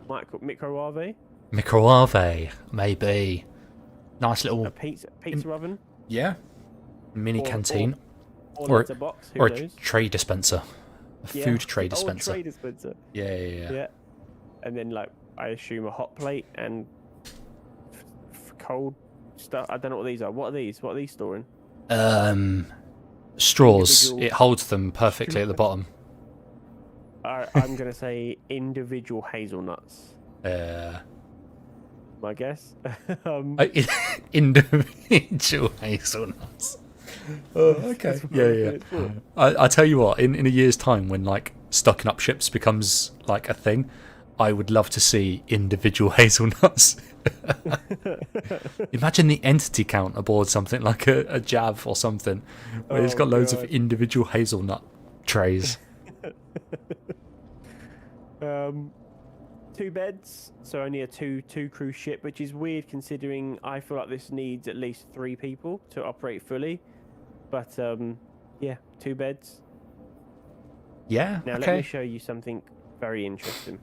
Microwave? Microwave, maybe. Nice little pizza oven. Yeah. Mini canteen. Or a box. Or a tray dispenser. A food tray dispenser. Tray dispenser. Yeah. And then I assume a hot plate and cold stuff. I don't know what these are. What are these? What are these storing? Straws. It holds them perfectly at the bottom. I'm gonna say individual hazelnuts. My guess. Individual hazelnuts. Okay. Yeah. I tell you what, in a year's time, when stocking up ships becomes like a thing, I would love to see individual hazelnuts. Imagine the entity count aboard something like a Jav or something, where it's got loads of individual hazelnut trays. 2 beds, so only a two crew ship, which is weird considering I feel like this needs at least 3 people to operate fully. But 2 beds. Yeah. Now let me show you something very interesting.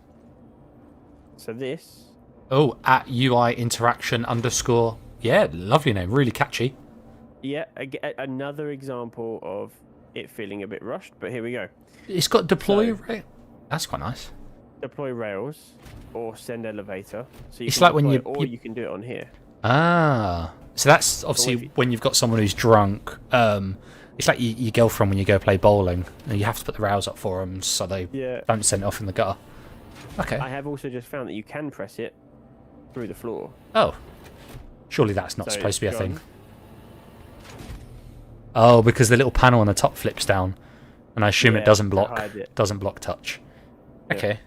So this. Oh, at UI interaction _ Yeah, lovely name, really catchy. Yeah, another example of it feeling a bit rushed, but here we go. It's got deploy. So, That's quite nice. deploy rails or send elevator. So you It's can like when deploy you, it, or you can do it on here. Ah, so that's obviously when you've got someone who's drunk. It's like your girlfriend when you go play bowling, and you have to put the rails up for them so they don't send it off in the gutter. Okay. I have also just found that you can press it through the floor. Oh, surely that's not supposed to be a thing. gone. Oh, because the little panel on the top flips down, and I assume it doesn't to block hide it. touch. Yeah. Okay,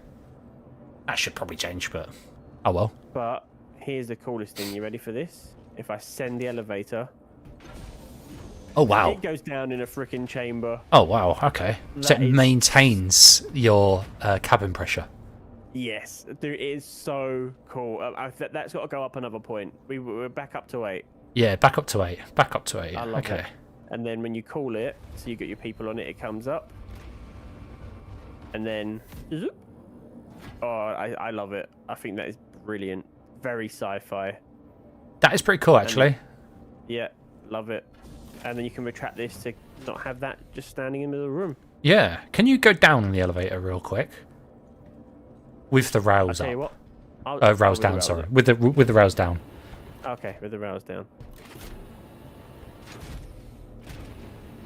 that should probably change, but oh well. But here's the coolest thing. You ready for this? If I send the elevator, Oh wow. it goes down in a freaking chamber. Oh wow. Okay, so it That is- maintains your cabin pressure. Yes, dude, it is so cool. That's got to go up another point. We're back up to 8. Yeah, back up to 8. Back up to 8. I love Okay. it. And then when you call it, so you get your people on it, it comes up. And then, zoop. Oh, I love it. I think that is brilliant. Very sci-fi. That is pretty cool, actually. Yeah, love it. And then you can retract this to not have that just standing in the middle of the room. Yeah. Can you go down in the elevator real quick? With the I'll rails tell you up. what. Rails down, sorry. With the rails down. Okay, with the rails down.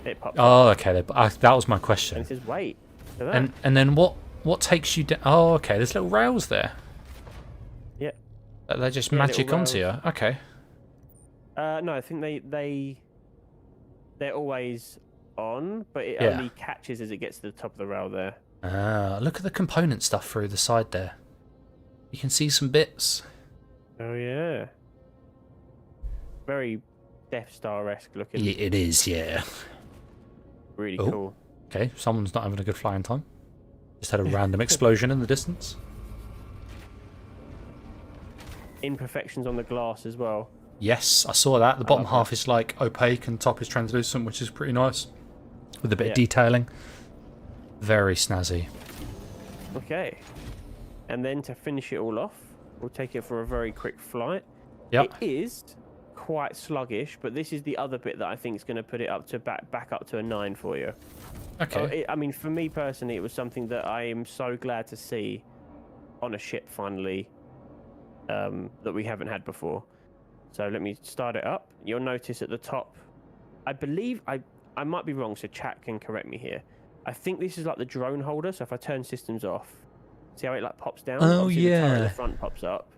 It pops up Oh, okay. That was my and question. it says wait. Look at that. And then what takes you down? Oh, okay. There's little rails there. Yeah. They just Yeah, magic little onto you. rails. Okay. No, I think they're always on, but it Yeah. only catches as it gets to the top of the rail there. Ah, look at the component stuff through the side there. You can see some bits. Oh yeah. Very Death Star-esque looking. Yeah, it is, yeah. Really Oh. cool. Okay, someone's not having a good flying time. Just had a random explosion in the distance. Imperfections on the glass as well. Yes, I saw that. The bottom love half is like opaque and top is translucent, which is pretty nice. With a bit of Yeah. detailing. Very snazzy. Okay. And then to finish it all off, we'll take it for a very quick flight. Yep. It is quite sluggish, but this is the other bit that I think is going to put it up to back up to a 9 for you. Okay. I mean, for me personally, it was something that I am so glad to see on a ship finally that we haven't had before. So let me start it up. You'll notice at the top, I believe, I might be wrong, so chat can correct me here. I think this is like the drone holder, so if I turn systems off, see how it like pops down? Oh, Obviously, the turret at yeah. the front pops up.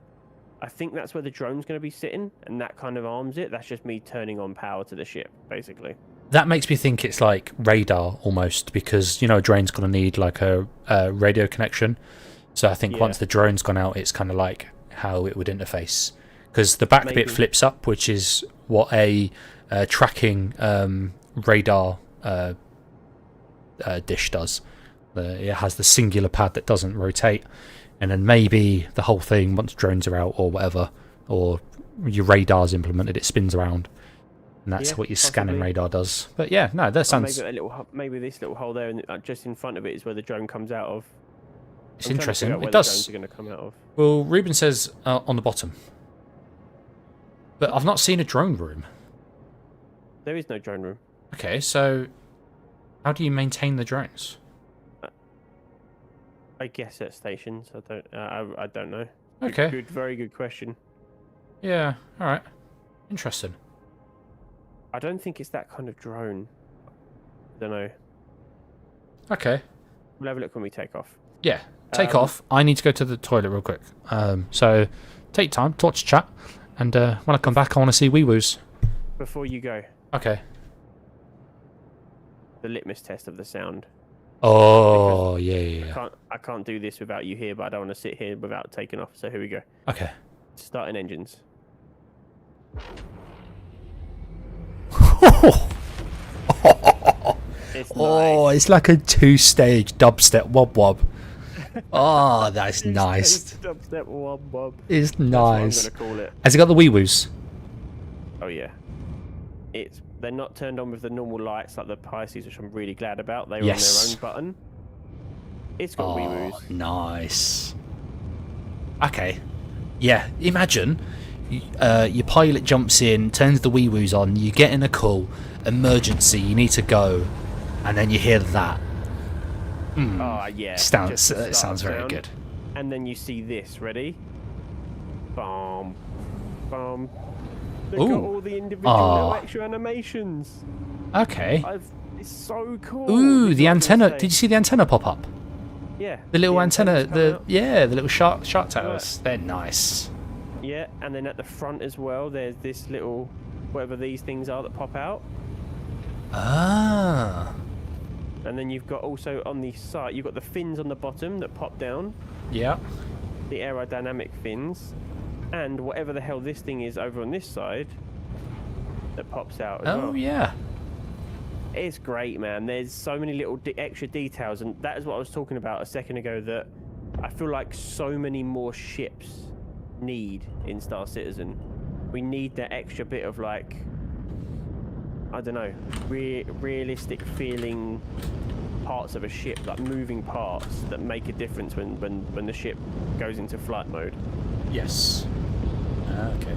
I think that's where the drone's going to be sitting, and that kind of arms it. That's just me turning on power to the ship, basically. That makes me think it's like radar almost, because, you know, a drone's going to need like a radio connection. So I think Yeah. once the drone's gone out, it's kind of like how it would interface. Because the back Maybe. bit flips up, which is what a tracking radar dish does. It has the singular pad that doesn't rotate, and then maybe the whole thing, once drones are out or whatever, or your radar's implemented, it spins around, and that's Yeah, what your scanning possibly. radar does. But yeah, no, that Or sounds maybe this little hole there, and just in front of it is where the drone comes out of. it's I'm trying to interesting. figure out where It the does. drones are going to come out of. Well, Ruben says on the bottom, but I've not seen a drone room. There is no drone room. Okay, so how do you maintain the drones? I guess at stations. I don't know. Okay. Very good question. Yeah. All right. Interesting. I don't think it's that kind of drone. Don't know. Okay. We'll have a look when we take off. Yeah. Take off. I need to go to the toilet real quick. So take time, talk to chat, and when I come back, I want to see wee woos. Before you go, Okay. the litmus test of the sound. Oh yeah. I can't do this without you here, but I don't want to sit here without taking off. So here we go. Okay. Starting engines. It's Oh, nice. it's like a two-stage dubstep wob wob. Oh, that's nice. Dubstep wob wob. It's That's what nice. I'm gonna call it. Has it got the wee woos? Oh yeah. They're not turned on with the normal lights like the Pisces, which I'm really glad about. They were Yes. on their own button. It's got wee woos. Nice. Okay. Yeah, imagine your pilot jumps in, turns the wee woos on, you get in a call, emergency, you need to go, and then you hear that. Oh, yeah. It sounds very good. And then you see this. Ready? Boom. Boom. They've got all the individual little extra animations. Okay. It's so cool. Ooh, the antenna. Did you see the antenna pop up? Yeah. The little antenna. The little shark tails. They're nice. Yeah, and then at the front as well, there's this little, whatever these things are that pop out. Ah. And then you've got also on the side, you've got the fins on the bottom that pop down. Yeah. The aerodynamic fins. And whatever the hell this thing is over on this side that pops out as well. Oh, yeah. It's great, man. There's so many little extra details. And that is what I was talking about a second ago, that I feel like so many more ships need in Star Citizen. We need that extra bit of, like, I don't know, realistic feeling parts of a ship, like moving parts that make a difference when the ship goes into flight mode. Yes. Okay.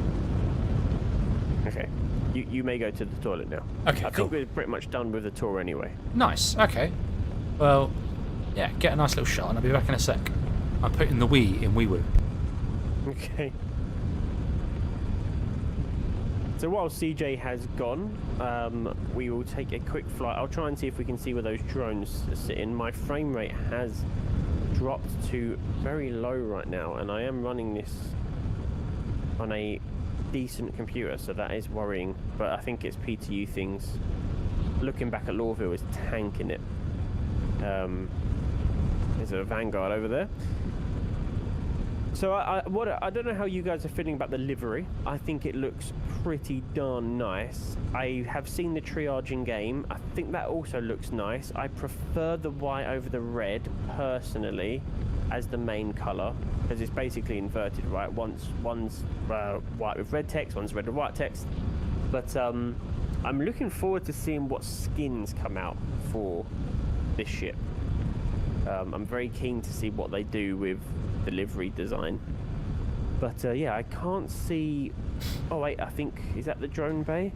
Okay. You may go to the toilet now. Okay, I cool. think we're pretty much done with the tour anyway. Nice. Okay. Well, yeah, get a nice little shot and I'll be back in a sec. I'm putting the wee in wee woo. Okay. So while CJ has gone, we will take a quick flight. I'll try and see if we can see where those drones are sitting. My frame rate has dropped to very low right now, and I am running this on a decent computer, so that is worrying. But I think it's PTU things. Looking back at Lawville is tanking it. There's a Vanguard over there. So I don't know how you guys are feeling about the livery. I think it looks pretty darn nice. I have seen the triage in game. I think that also looks nice. I prefer the white over the red personally as the main color, because it's basically inverted, right? One's white with red text, one's red with white text. But I'm looking forward to seeing what skins come out for this ship. I'm very keen to see what they do with the livery design. But yeah, I can't see... Oh wait, I think... Is that the drone bay?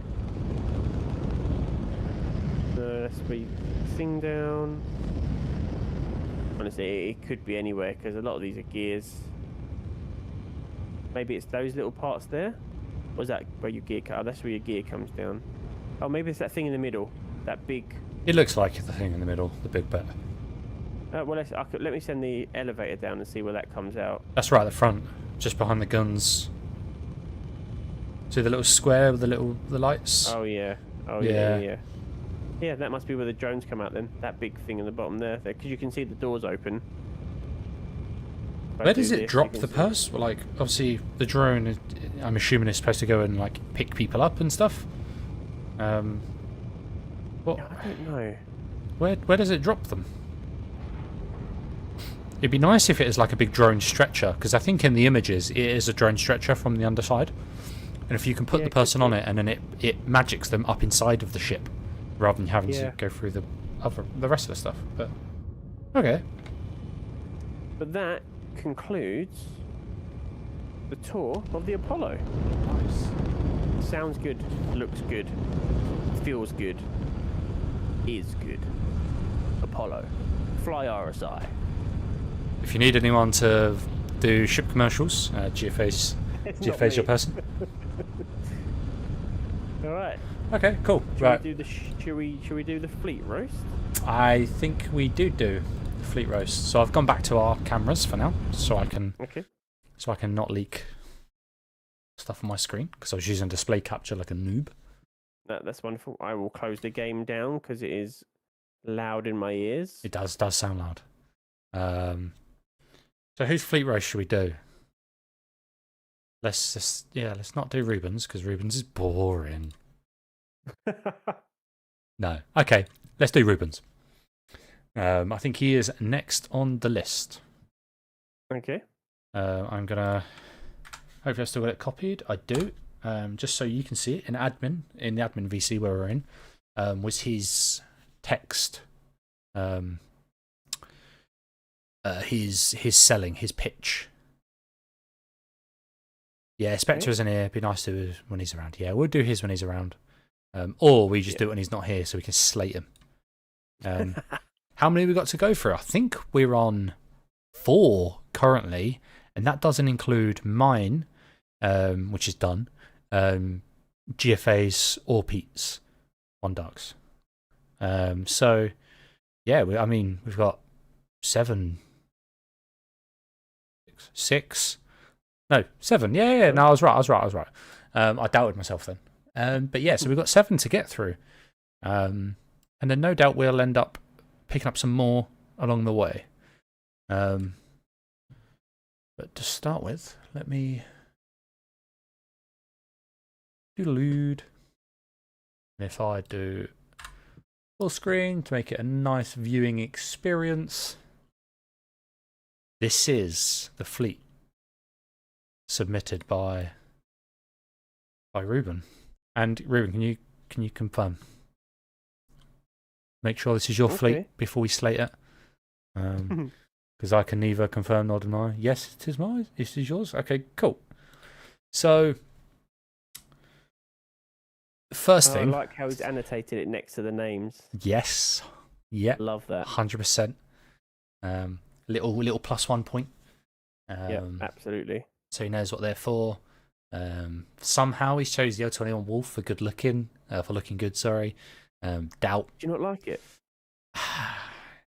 Let's be thing down. Honestly, it could be anywhere, because a lot of these are gears. Maybe it's those little parts there? Or is that where your gear... Oh, that's where your gear comes down. Oh, maybe it's that thing in the middle. That big... It looks like the thing in the middle, the big bit. Well, let me send the elevator down and see where that comes out. That's right at the front, just behind the guns. See the little square with the lights? Oh yeah. Oh yeah. Yeah, that must be where the drones come out then. That big thing in the bottom there, because you can see the doors open. Where does it drop the purse? Well, like, obviously the drone, I'm assuming it's supposed to go and like pick people up and stuff. What? I don't know. Where does it drop them? It'd be nice if it is like a big drone stretcher, because I think in the images it is a drone stretcher from the underside. And if you can put the person on it and then it magics them up inside of the ship, rather than having to go through the rest of the stuff. But okay. But that concludes the tour of the Apollo. Nice. Sounds good, looks good, feels good, is good. Apollo. Fly RSI. If you need anyone to do ship commercials, GFA's your person. All right. Okay, cool. Should we do the fleet roast? I think we do the fleet roast. So I've gone back to our cameras for now, so I can not leak stuff on my screen, because I was using display capture like a noob. That's wonderful. I will close the game down because it is loud in my ears. It does sound loud. So whose fleet race should we do? Let's not do Rubens, because Rubens is boring. No. Okay, let's do Rubens. I think he is next on the list. Okay. I'm gonna... Hopefully I still got it copied. I do. Just so you can see it in the admin VC where we're in, was his text. His selling, his pitch. Yeah, Spectre isn't here. It'd be nice to when he's around. Yeah, we'll do his when he's around. Or we just do it when he's not here so we can slate him. How many we got to go through? I think we're on 4 currently, and that doesn't include mine, which is done, GFA's or Pete's on Ducks. So, yeah, we've got 7, 6. No, 7. Yeah. No, I was right. I doubted myself then. But yeah, so we've got 7 to get through. And then no doubt we'll end up picking up some more along the way. But to start with, let me doodaloo. And if I do full screen to make it a nice viewing experience, this is the fleet submitted by Ruben. And Ruben, can you confirm? Make sure this is your fleet before we slate it. Because I can neither confirm nor deny. Yes, it is mine. This is yours. Okay, cool. So, first thing. I like how he's annotated it next to the names. Yes. Yeah. Love that. 100%. Little +1 point. Yeah, absolutely. So he knows what they're for. Somehow he chose the O21 Wolf for good looking, for looking good. Sorry. Doubt. Do you not like it?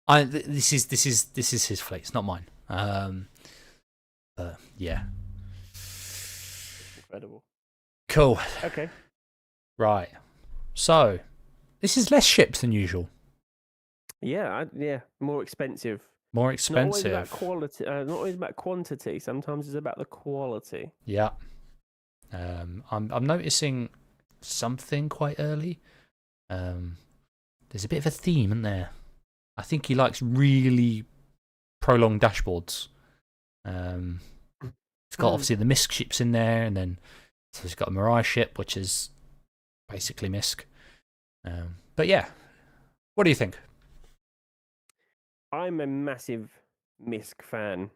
This is his fleet. It's not mine. Yeah. Incredible. Cool. Okay. Right. So, this is less ships than usual. Yeah. More expensive. More expensive. Not always about quality. Not always about quantity. Sometimes it's about the quality. Yeah. I'm noticing something quite early. There's a bit of a theme, isn't there? I think he likes really prolonged dashboards. It's got obviously the MISC ships in there, and then so he's got a Mirage ship, which is basically MISC. But yeah, what do you think? I'm a massive MISC fan,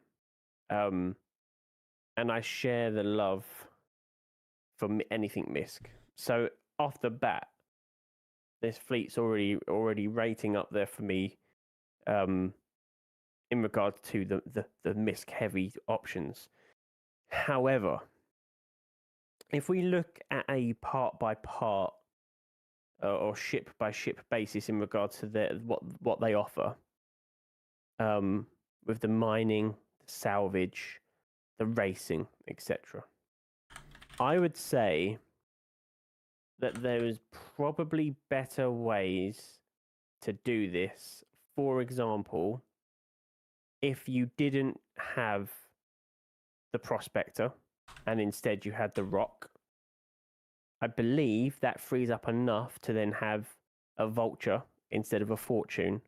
and I share the love for anything MISC. So off the bat, this fleet's already rating up there for me, in regards to the MISC heavy options. However, if we look at a part by part or ship by ship basis in regards to what they offer, with the mining, the salvage, the racing, etc., I would say that there is probably better ways to do this. For example, if you didn't have the Prospector and instead you had the Rock, I believe that frees up enough to then have a Vulture instead of a Fortune.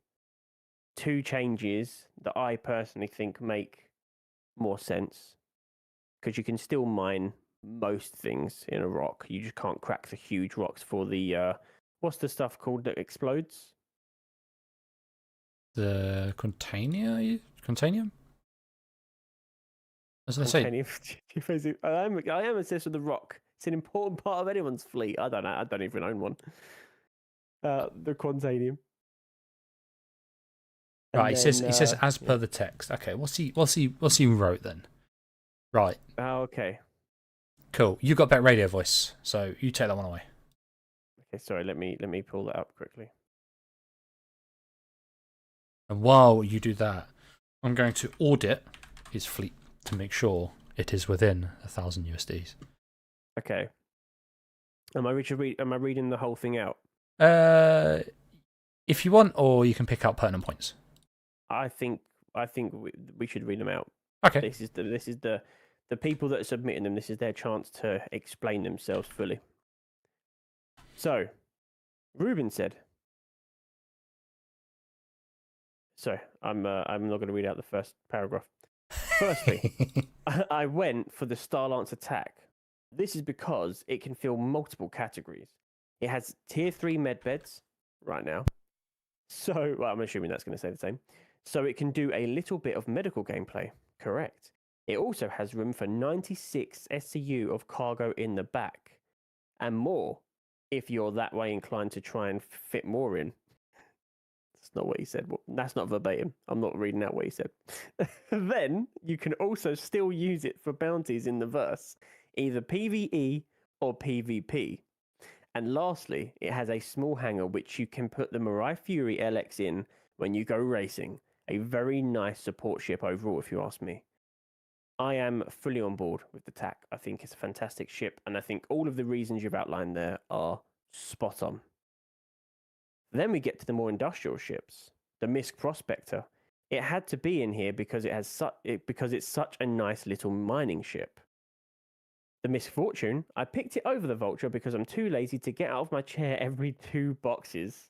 2 changes that I personally think make more sense, because you can still mine most things in a rock. You just can't crack the huge rocks for the what's the stuff called that explodes? The container? As I say, I am obsessed with the rock. It's an important part of anyone's fleet. I don't know. I don't even own one. The Quantanium. Right, he says as per the text. Okay, what's he wrote then? Right. Oh, okay. Cool. You got better radio voice, so you take that one away. Okay, sorry. Let me pull that up quickly. And while you do that, I'm going to audit his fleet to make sure it is within 1,000 USDs. Okay. Am I reading the whole thing out? If you want, or you can pick out pertinent points. I think we should read them out. Okay. This is the people that are submitting them. This is their chance to explain themselves fully. So, Ruben said. Sorry, I'm not going to read out the first paragraph. Firstly, I went for the Star Lance attack. This is because it can fill multiple categories. It has tier 3 medbeds right now. So, well, I'm assuming that's going to say the same. So it can do a little bit of medical gameplay. Correct. It also has room for 96 SCU of cargo in the back, and more if you're that way inclined to try and fit more in. That's not what he said. Well, that's not verbatim. I'm not reading out what he said. Then you can also still use it for bounties in the verse, either PvE or PvP. And lastly, it has a small hangar which you can put the Mirai Fury LX in when you go racing. A very nice support ship overall, if you ask me. I am fully on board with the TAC. I think it's a fantastic ship, and I think all of the reasons you've outlined there are spot on. Then we get to the more industrial ships. The Misk Prospector. It had to be in here because because it's such a nice little mining ship. The Misfortune, I picked it over the Vulture because I'm too lazy to get out of my chair every 2 boxes.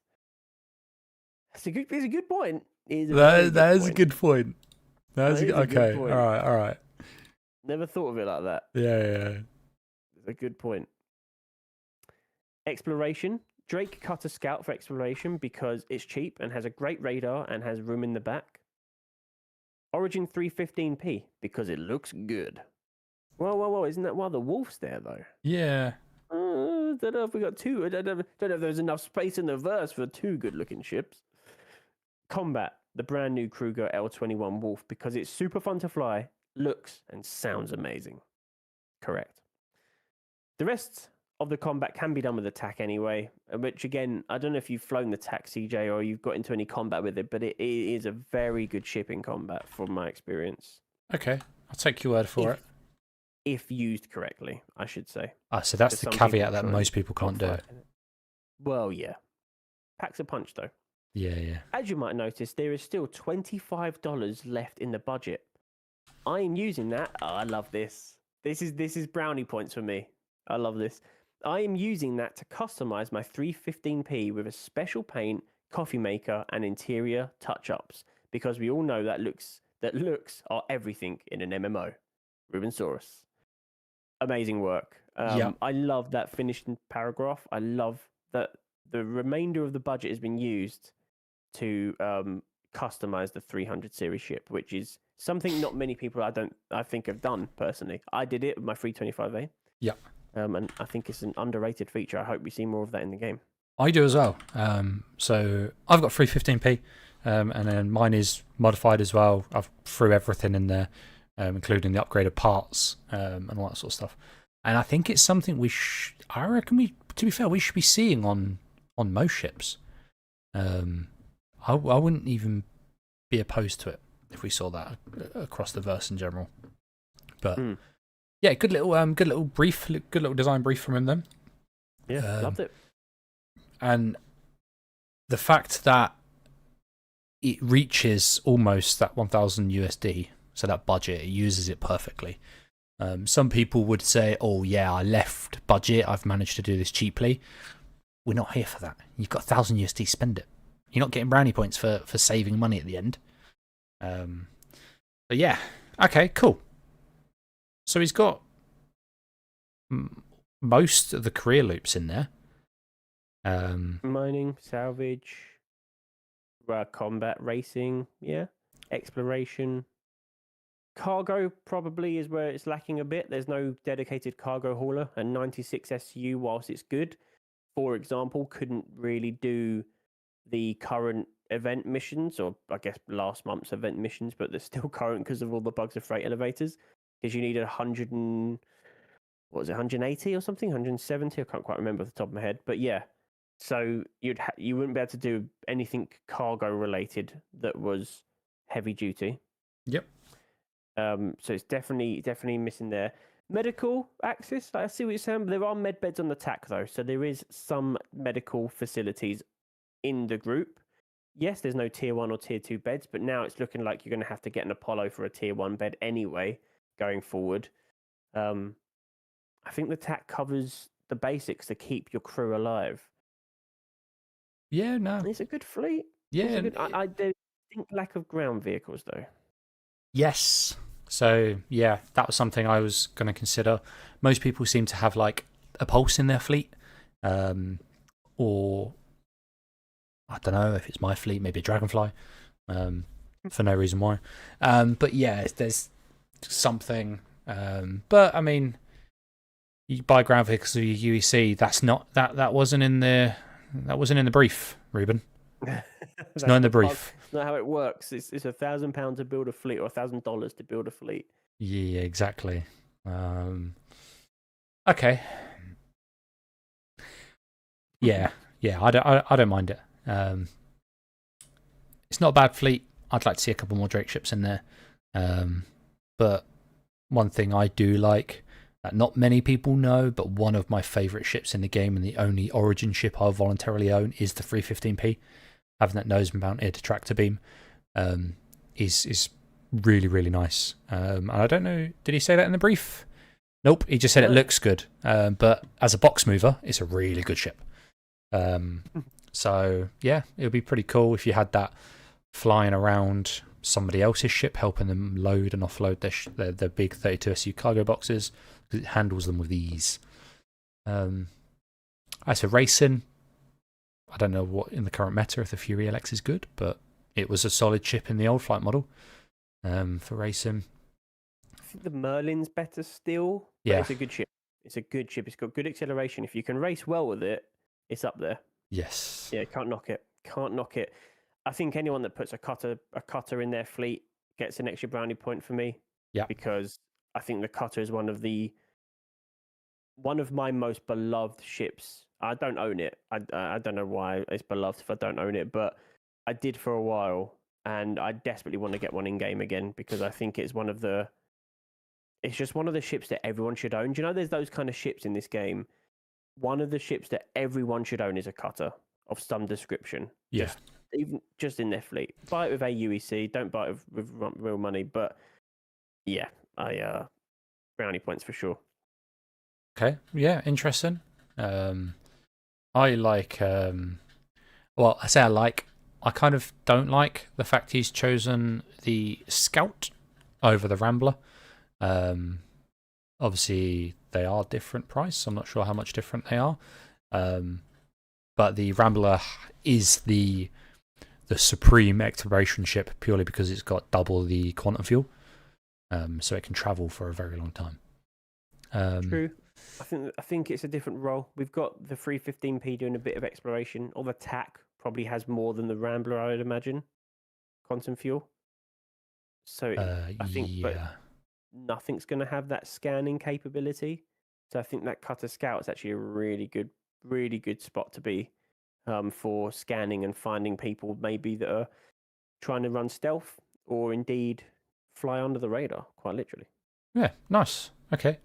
It's a good point. That is a good point. Okay. All right. Never thought of it like that. Yeah. It's a good point. Exploration. Drake cut a scout for exploration because it's cheap and has a great radar and has room in the back. Origin 315p because it looks good. Whoa, isn't that one of the wolves there, though? Yeah. I don't know if we got 2. I don't know if there's enough space in the verse for 2 good-looking ships. Combat, the brand new Kruger L21 Wolf, because it's super fun to fly, looks and sounds amazing. Correct. The rest of the combat can be done with the TAC anyway, which again, I don't know if you've flown the TAC, CJ, or you've got into any combat with it, but it is a very good ship in combat from my experience. Okay, I'll take your word for it. If used correctly, I should say. So that's the caveat that most people can't do. Well, yeah. Packs a punch, though. Yeah. As you might notice, there is still $25 left in the budget. I am using that. Oh, I love this. This is brownie points for me. I love this. I am using that to customize my 315p with a special paint, coffee maker, and interior touch-ups, because we all know that looks are everything in an MMO. Rubensaurus. Amazing work. I love that finished paragraph. I love that the remainder of the budget has been used to customize the 300 series ship, which is something not many people I think have done personally. I did it with my 325A. Yeah. And I think it's an underrated feature. I hope we see more of that in the game. I do as well. So I've got 315p, and then mine is modified as well. I've threw everything in there, including the upgraded parts and all that sort of stuff. And I think it's something I reckon to be fair, we should be seeing on most ships. I wouldn't even be opposed to it if we saw that across the verse in general. But yeah, good little brief, good little design brief from him then. Yeah, loved it. And the fact that it reaches almost that 1,000 USD, so that budget, it uses it perfectly. Some people would say, "Oh yeah, I left budget. I've managed to do this cheaply." We're not here for that. You've got 1,000 USD, spend it. You're not getting brownie points for saving money at the end. But yeah, okay, cool. So he's got most of the career loops in there. Mining, salvage, combat, racing, yeah, exploration. Cargo probably is where it's lacking a bit. There's no dedicated cargo hauler, and 96 SU, whilst it's good, for example, couldn't really do the current event missions, or I guess last month's event missions, but they're still current because of all the bugs of freight elevators. Because you needed 180 or something, 170. I can't quite remember off the top of my head, but yeah. So you wouldn't be able to do anything cargo related that was heavy duty. Yep. So it's definitely missing there. Medical access, I see what you're saying. But there are med beds on the TAC though, so there is some medical facilities in the group. Yes, there's no tier 1 or tier 2 beds, but now it's looking like you're going to have to get an Apollo for a tier 1 bed anyway, going forward. I think the TAC covers the basics to keep your crew alive. Yeah, no. It's a good fleet. Yeah. I think lack of ground vehicles, though. Yes. So, yeah, that was something I was going to consider. Most people seem to have, like, a Pulse in their fleet. Or, I don't know if it's my fleet, maybe a Dragonfly. For no reason why. But, yeah, there's something. But I mean, you buy ground vehicles with your UEC. That wasn't in the brief, Ruben. It's not in the brief. It's not how it works. It's £1,000 to build a fleet or $1,000 to build a fleet. Yeah, exactly. Okay. Yeah. I don't mind it. It's not a bad fleet. I'd like to see a couple more Drake ships in there. But one thing I do like that not many people know, but one of my favourite ships in the game and the only Origin ship I'll voluntarily own is the 315p. Having that nose mounted tractor beam is really, really nice. And I don't know, did he say that in the brief? Nope, he just said it looks good. But as a box mover, it's a really good ship. So, yeah, it would be pretty cool if you had that flying around somebody else's ship, helping them load and offload their big 32 SU cargo boxes, because it handles them with ease. As for racing, I don't know what in the current meta if the Fury LX is good, but it was a solid ship in the old flight model for racing. I think the Merlin's better still. Yeah. It's a good ship. It's a good ship. It's got good acceleration. If you can race well with it, it's up there. Yes. Yeah, can't knock it. Can't knock it. I think anyone that puts a cutter in their fleet gets an extra brownie point for me. Yeah. Because I think the cutter is one of my most beloved ships. I don't own it. I don't know why it's beloved if I don't own it, but I did for a while, and I desperately want to get one in game again because I think it's it's just one of the ships that everyone should own. Do you know there's those kind of ships in this game? One of the ships that everyone should own is a cutter of some description. Yeah. Just in their fleet. Buy it with AUEC. Don't buy it with real money. But yeah, brownie points for sure. Okay. Yeah. Interesting. I like. Well, I say I like. I kind of don't like the fact he's chosen the Scout over the Rambler. Obviously, they are different price. I'm not sure how much different they are. But the Rambler is the supreme exploration ship purely because it's got double the quantum fuel. So it can travel for a very long time. True. I think it's a different role. We've got the 315p doing a bit of exploration. Or the TAC probably has more than the Rambler, I would imagine. Quantum fuel. So I think, but nothing's going to have that scanning capability. So I think that Cutter Scout is actually a really good spot to be for scanning and finding people maybe that are trying to run stealth or indeed fly under the radar, quite literally. Yeah, nice. Okay.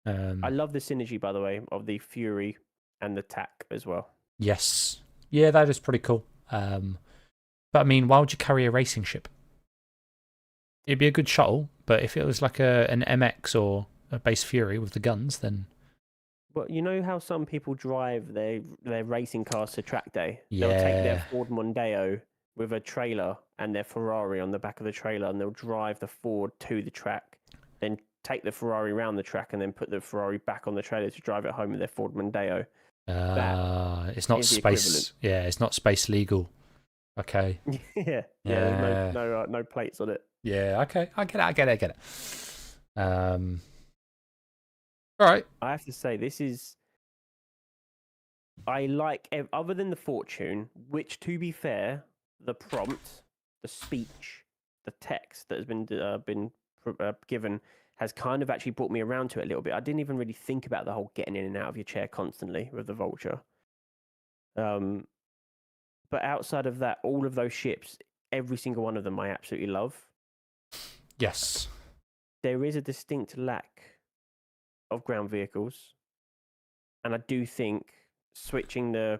I love the synergy, by the way, of the Fury and the TAC as well. Yes. Yeah, that is pretty cool. But I mean, why would you carry a racing ship? It'd be a good shuttle, but if it was like an MX or a base Fury with the guns, then... Well, you know how some people drive their racing cars to track day? Yeah. They'll take their Ford Mondeo with a trailer and their Ferrari on the back of the trailer, and they'll drive the Ford to the track, then take the Ferrari around the track, and then put the Ferrari back on the trailer to drive it home with their Ford Mondeo. It's not space. Yeah, it's not space legal. Okay. yeah. There's no plates on it. Yeah. Okay. I get it. All right. I have to say, I like, other than the fortune, which, to be fair, the prompt, the speech, the text that has been given has kind of actually brought me around to it a little bit. I didn't even really think about the whole getting in and out of your chair constantly with the Vulture. But outside of that, all of those ships, every single one of them I absolutely love. Yes. There is a distinct lack of ground vehicles, and I do think switching the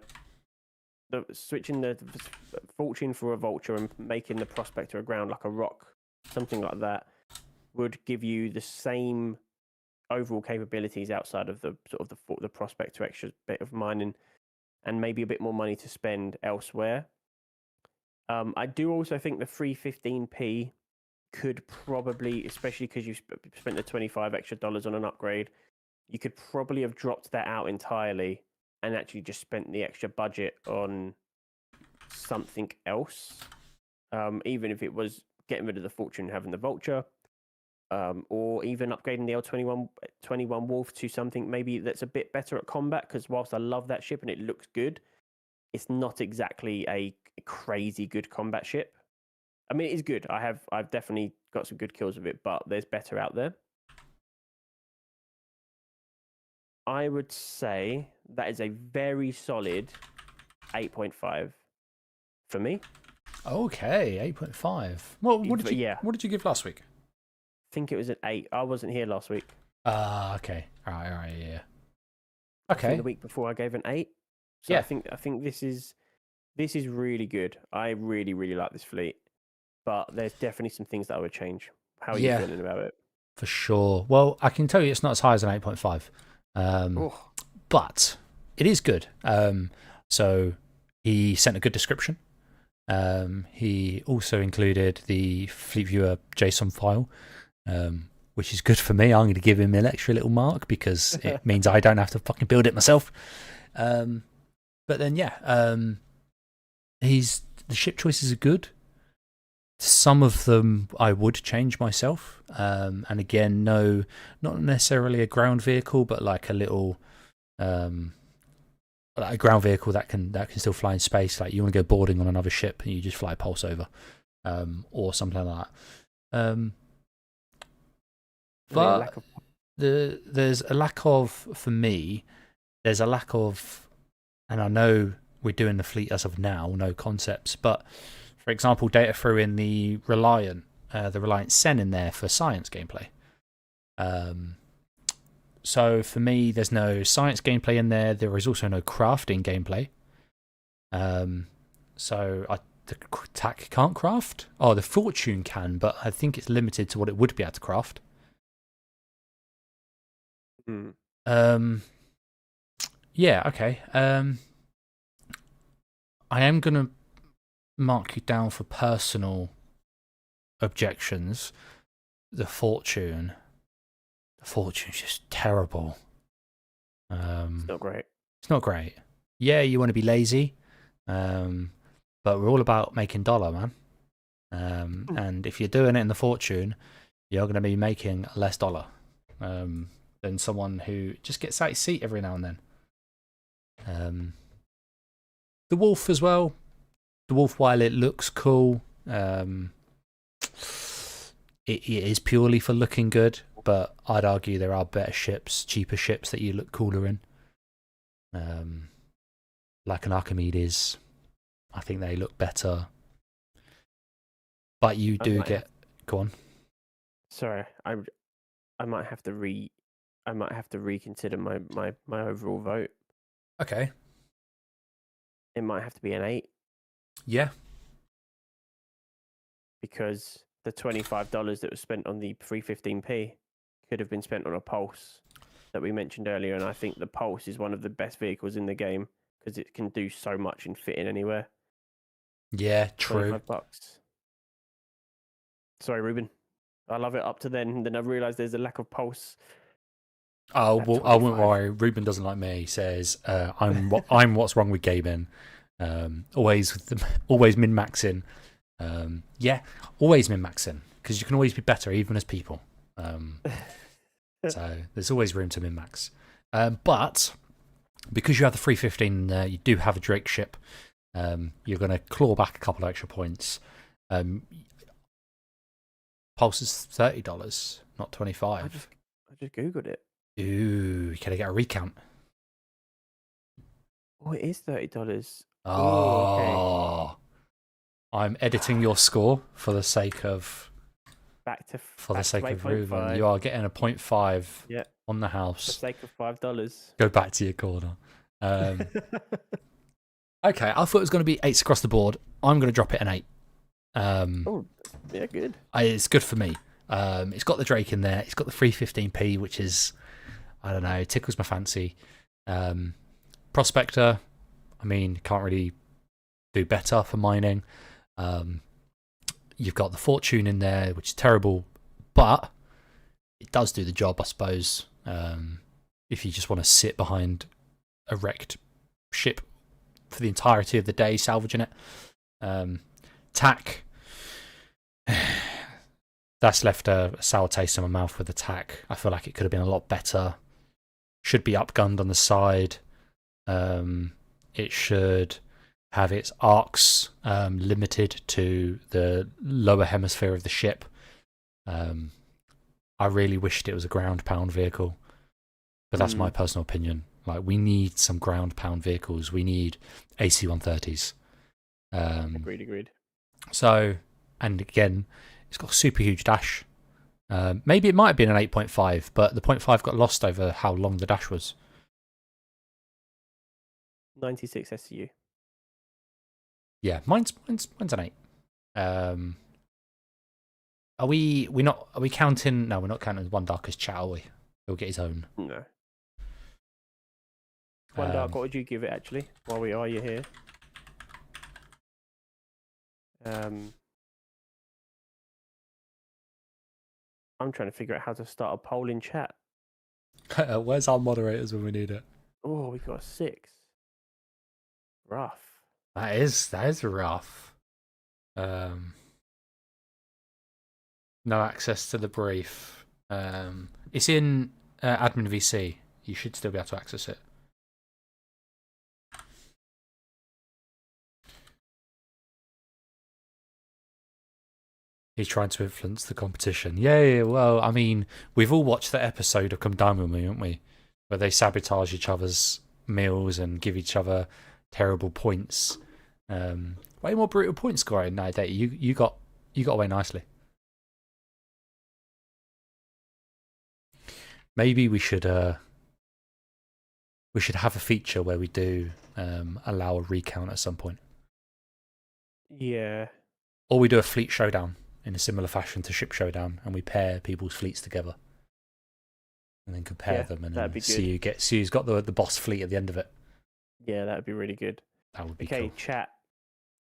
fortune for a Vulture and making the Prospector a ground like a rock, something like that, would give you the same overall capabilities outside of the sort of the Prospector extra bit of mining and maybe a bit more money to spend elsewhere. I do also think the 315p could probably, especially because you spent the $25 extra on an upgrade, you could probably have dropped that out entirely and actually just spent the extra budget on something else. Even if it was getting rid of the fortune and having the Vulture. or even upgrading the L21 Wolf to something maybe that's a bit better at combat. Because whilst I love that ship and it looks good, it's not exactly a crazy good combat ship. I mean, it is good. I've definitely got some good kills with it, but there's better out there. I would say that is a very solid 8.5 for me. Okay, 8.5. Well, what did you give last week? I think it was an 8. I wasn't here last week. Okay. All right, yeah. Okay. I think the week before I gave an 8. So yeah. I think this is really good. I really, really like this fleet. But there's definitely some things that I would change. How are you feeling about it? For sure. Well, I can tell you it's not as high as an 8.5. But it is good. So he sent a good description. He also included the Fleet Viewer JSON file, which is good for me. I'm going to give him an extra little mark because it means I don't have to fucking build it myself. But then, the ship choices are good. Some of them I would change myself. And again, no, not necessarily a ground vehicle, but like a little, like a ground vehicle that can still fly in space. Like you want to go boarding on another ship and you just fly a pulse over, or something like that. But there's a lack of, for me, there's a lack of, and I know we're doing the fleet as of now, no concepts, but for example, Data threw in the Reliant Sen in there for science gameplay. So for me, there's no science gameplay in there. There is also no crafting gameplay. So the TAC can't craft. Oh, the Fortune can, but I think it's limited to what it would be able to craft. Yeah, okay. I am going to mark you down for personal objections. The Fortune's just terrible. It's not great. It's not great. Yeah, you want to be lazy, but we're all about making dollar, man. And if you're doing it in the Fortune, you're going to be making less dollar than someone who just gets out of his seat every now and then. The Wolf as well. The Wolf, while it looks cool, it is purely for looking good, but I'd argue there are better ships, cheaper ships that you look cooler in. Like an Archimedes. I think they look better. But you do get... Go on. Sorry, I might have to reconsider my overall vote. Okay. It might have to be an 8. Yeah. Because the $25 that was spent on the 315p could have been spent on a Pulse that we mentioned earlier, and I think the Pulse is one of the best vehicles in the game because it can do so much and fit in anywhere. Yeah, true. $25. Sorry, Ruben. I love it up to then. Then I realised there's a lack of Pulse. Oh, well, I wouldn't worry. Ruben doesn't like me. He says, I'm what's wrong with gaming. Always min-maxing. Yeah, always min-maxing. Because you can always be better, even as people. So there's always room to min-max. But because you have the 315, you do have a Drake ship. You're going to claw back a couple of extra points. Pulse is $30, not $25. I just googled it. Ooh, can I get a recount? Oh, it is $30. Oh, okay. I'm editing your score for the sake of Ruben. You are getting a 0.5 on the house. For the sake of $5. Go back to your corner. Okay, I thought it was going to be 8s across the board. I'm going to drop it an 8. Yeah, good. It's good for me. It's got the Drake in there. It's got the 315p, which is, I don't know, tickles my fancy. Prospector, I mean, can't really do better for mining. You've got the Fortune in there, which is terrible, but it does do the job, I suppose. If you just want to sit behind a wrecked ship for the entirety of the day, salvaging it. TAC. that's left a sour taste in my mouth with attack. I feel like it could have been a lot better. Should be upgunned on the side. It should have its arcs limited to the lower hemisphere of the ship. I really wished it was a ground pound vehicle, but that's my personal opinion. Like, we need some ground pound vehicles. We need AC-130s. Agreed. So, and again, it's got a super huge dash. Maybe it might have been an 8.5, but the 0.5 got lost over how long the dash was. 96 SCU. Yeah, mine's an 8. Are we counting? No, we're not counting One Darkest chat, are we? He'll get his own. No. One Dark, what would you give it actually? While you're here. I'm trying to figure out how to start a poll in chat. Where's our moderators when we need it? Oh, we got a 6. Rough. That is rough. No access to the brief. It's in admin VC. You should still be able to access it. He's trying to influence the competition. Yeah, well, I mean, we've all watched that episode of Come Down With Me, haven't we? Where they sabotage each other's meals and give each other terrible points. Way more brutal point scoring nowadays. You got away nicely. Maybe we should have a feature where we do allow a recount at some point. Yeah. Or we do a fleet showdown in a similar fashion to Ship Showdown, and we pair people's fleets together, and then compare them, and then see who's got the boss fleet at the end of it. Yeah, that would be really good. That would be cool. Okay, chat.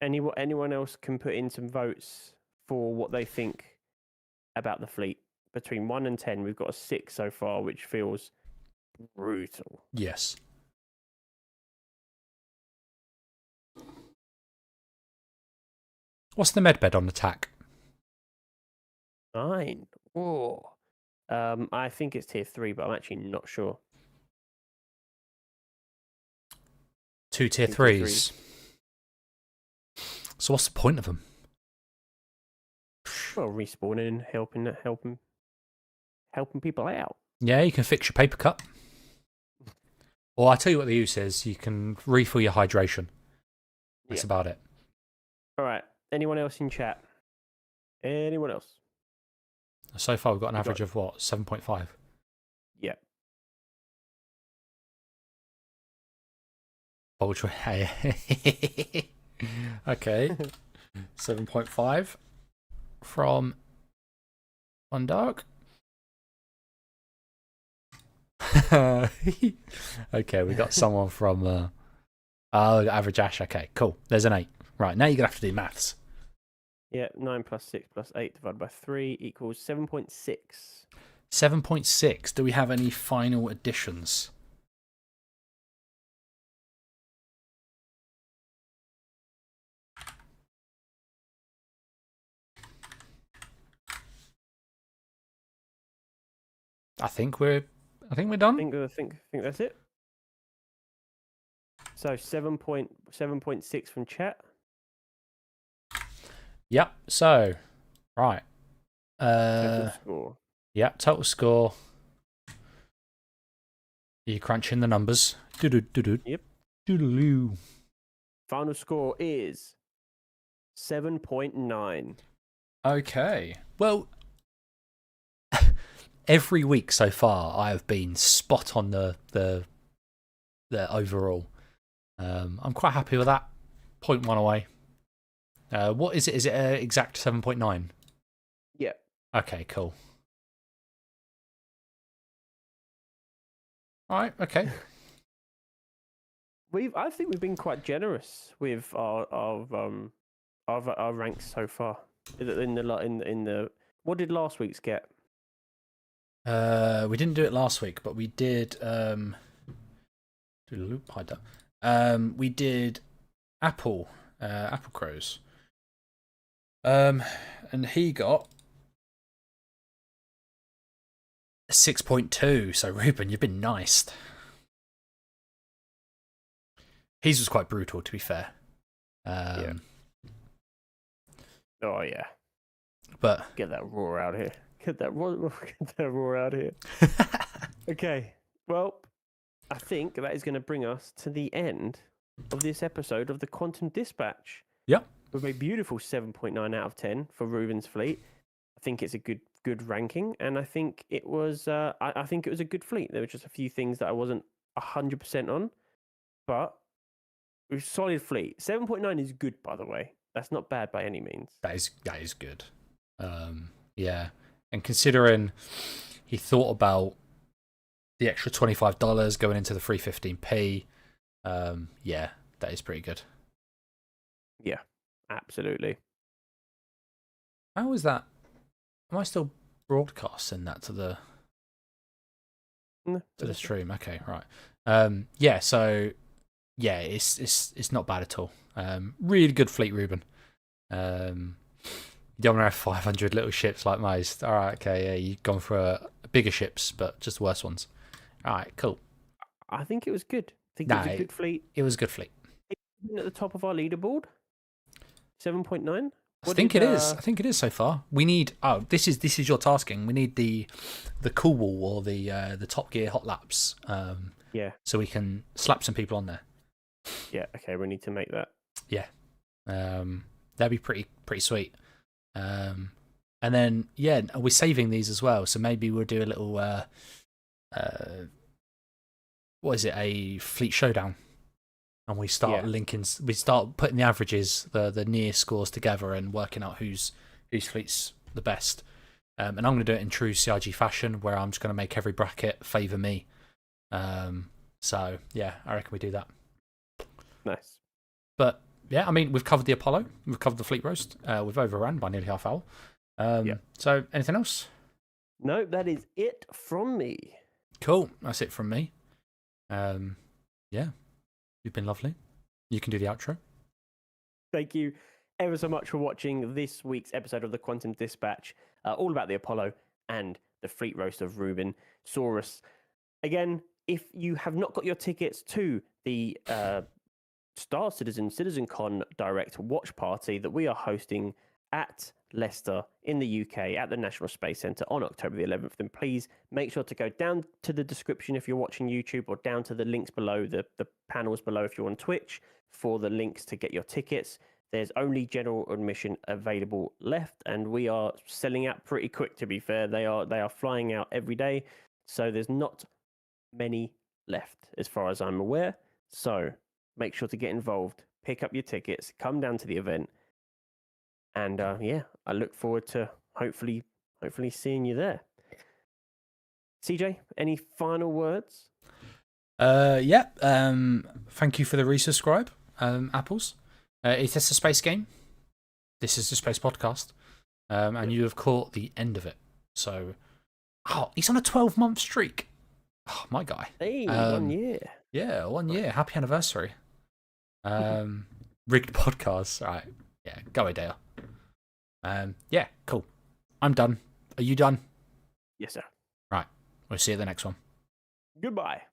Anyone else can put in some votes for what they think about the fleet. Between 1 and 10, we've got a 6 so far, which feels brutal. Yes. What's the medbed on attack? 9. Oh. I think it's tier 3, but I'm actually not sure. 2 tier 3s. So what's the point of them? Well, respawning and helping people out. Yeah, you can fix your paper cut. Or I tell you what the use is. You can refill your hydration. That's about it. All right. Anyone else in chat? Anyone else? So far, we've got an average of what? 7.5? Yeah. Ultra. Okay. 7.5 from One Dark. Okay, we got someone from average Ash. Okay, cool. There's an 8. Right, now you're gonna have to do maths. Yeah, 9 plus 6 plus 8 divided by 3 equals 7.6. 7.6. Do we have any final additions? I think we're done. I think that's it. So 7.6 from chat. Yep. So, right. Total score. Yeah, total score. You're crunching the numbers. Yep. Doodaloo. Final score is 7.9. Okay. Well, every week so far, I have been spot on the overall. I'm quite happy with that. 0.1 away. What is it? Is it an exact 7.9? Yeah. Okay, cool. All right, okay. I think we've been quite generous with our ranks so far. In the what did last week's get? We didn't do it last week, but we did. Hide that. We did Apple Crows. And he got 6.2. So Ruben, you've been nice. His was quite brutal, to be fair. Yeah. Oh yeah. But get that roar out here. Get that roar out here. Okay. Well, I think that is going to bring us to the end of this episode of the Quantum Dispatch. Yep. With a beautiful 7.9 out of 10 for Ruben's fleet. I think it's a good ranking, and I think it was I think it was a good fleet. There were just a few things that I wasn't 100% on, but it was a solid fleet. 7.9 is good, by the way. That's not bad by any means. That is good. Yeah, and considering he thought about the extra $25 going into the 315p, yeah, that is pretty good. Yeah, absolutely. How is that? Am I still broadcasting that to the stream? Okay, right. Yeah, so yeah, it's not bad at all. Really good fleet, Ruben. You don't want to have 500 little ships like most. All right, okay, yeah, you've gone for bigger ships, but just worse ones. All right, cool. I think it was good. I think it was a good fleet. It was a good fleet. At the top of our leaderboard, 7.9. I think it is. I think it is so far. We need. Oh, this is your tasking. We need the cool wall or the Top Gear hot laps. Yeah. So we can slap some people on there. Yeah. Okay. We need to make that. Yeah. That'd be pretty sweet. And then yeah, we're saving these as well. So maybe we'll do a little what is it? A fleet showdown. And we start linking. We start putting the averages, the near scores together, and working out whose fleet's the best. And I'm going to do it in true CIG fashion, where I'm just going to make every bracket favour me. So yeah, I reckon we do that. Nice. But yeah, I mean, we've covered the Apollo, we've covered the fleet roast. We've overrun by nearly half hour. So anything else? No, that is it from me. Cool, that's it from me. Yeah. You've been lovely. You can do the outro. Thank you ever so much for watching this week's episode of the Quantum Dispatch, all about the Apollo and the fleet roast of Ruben Saurus. Again, if you have not got your tickets to the Star Citizen CitizenCon Direct watch party that we are hosting at Leicester in the UK at the National Space Centre on October the 11th, then please make sure to go down to the description if you're watching YouTube, or down to the links below, the panels below if you're on Twitch, for the links to get your tickets. There's only general admission available left, and we are selling out pretty quick, to be fair. They are flying out every day, so there's not many left as far as I'm aware. So make sure to get involved, pick up your tickets, come down to the event. And yeah, I look forward to hopefully seeing you there. CJ, any final words? Yeah. Thank you for the resubscribe, Apples. Is this a space game? This is the space podcast. And you have caught the end of it. So, he's on a 12-month streak. Oh, my guy. Hey, 1 year. Yeah, 1 year. Happy anniversary. Rigged podcast. All right. Yeah, go away, Dale. Yeah, cool. I'm done. Are you done? Yes, sir. Right. We'll see you at the next one. Goodbye.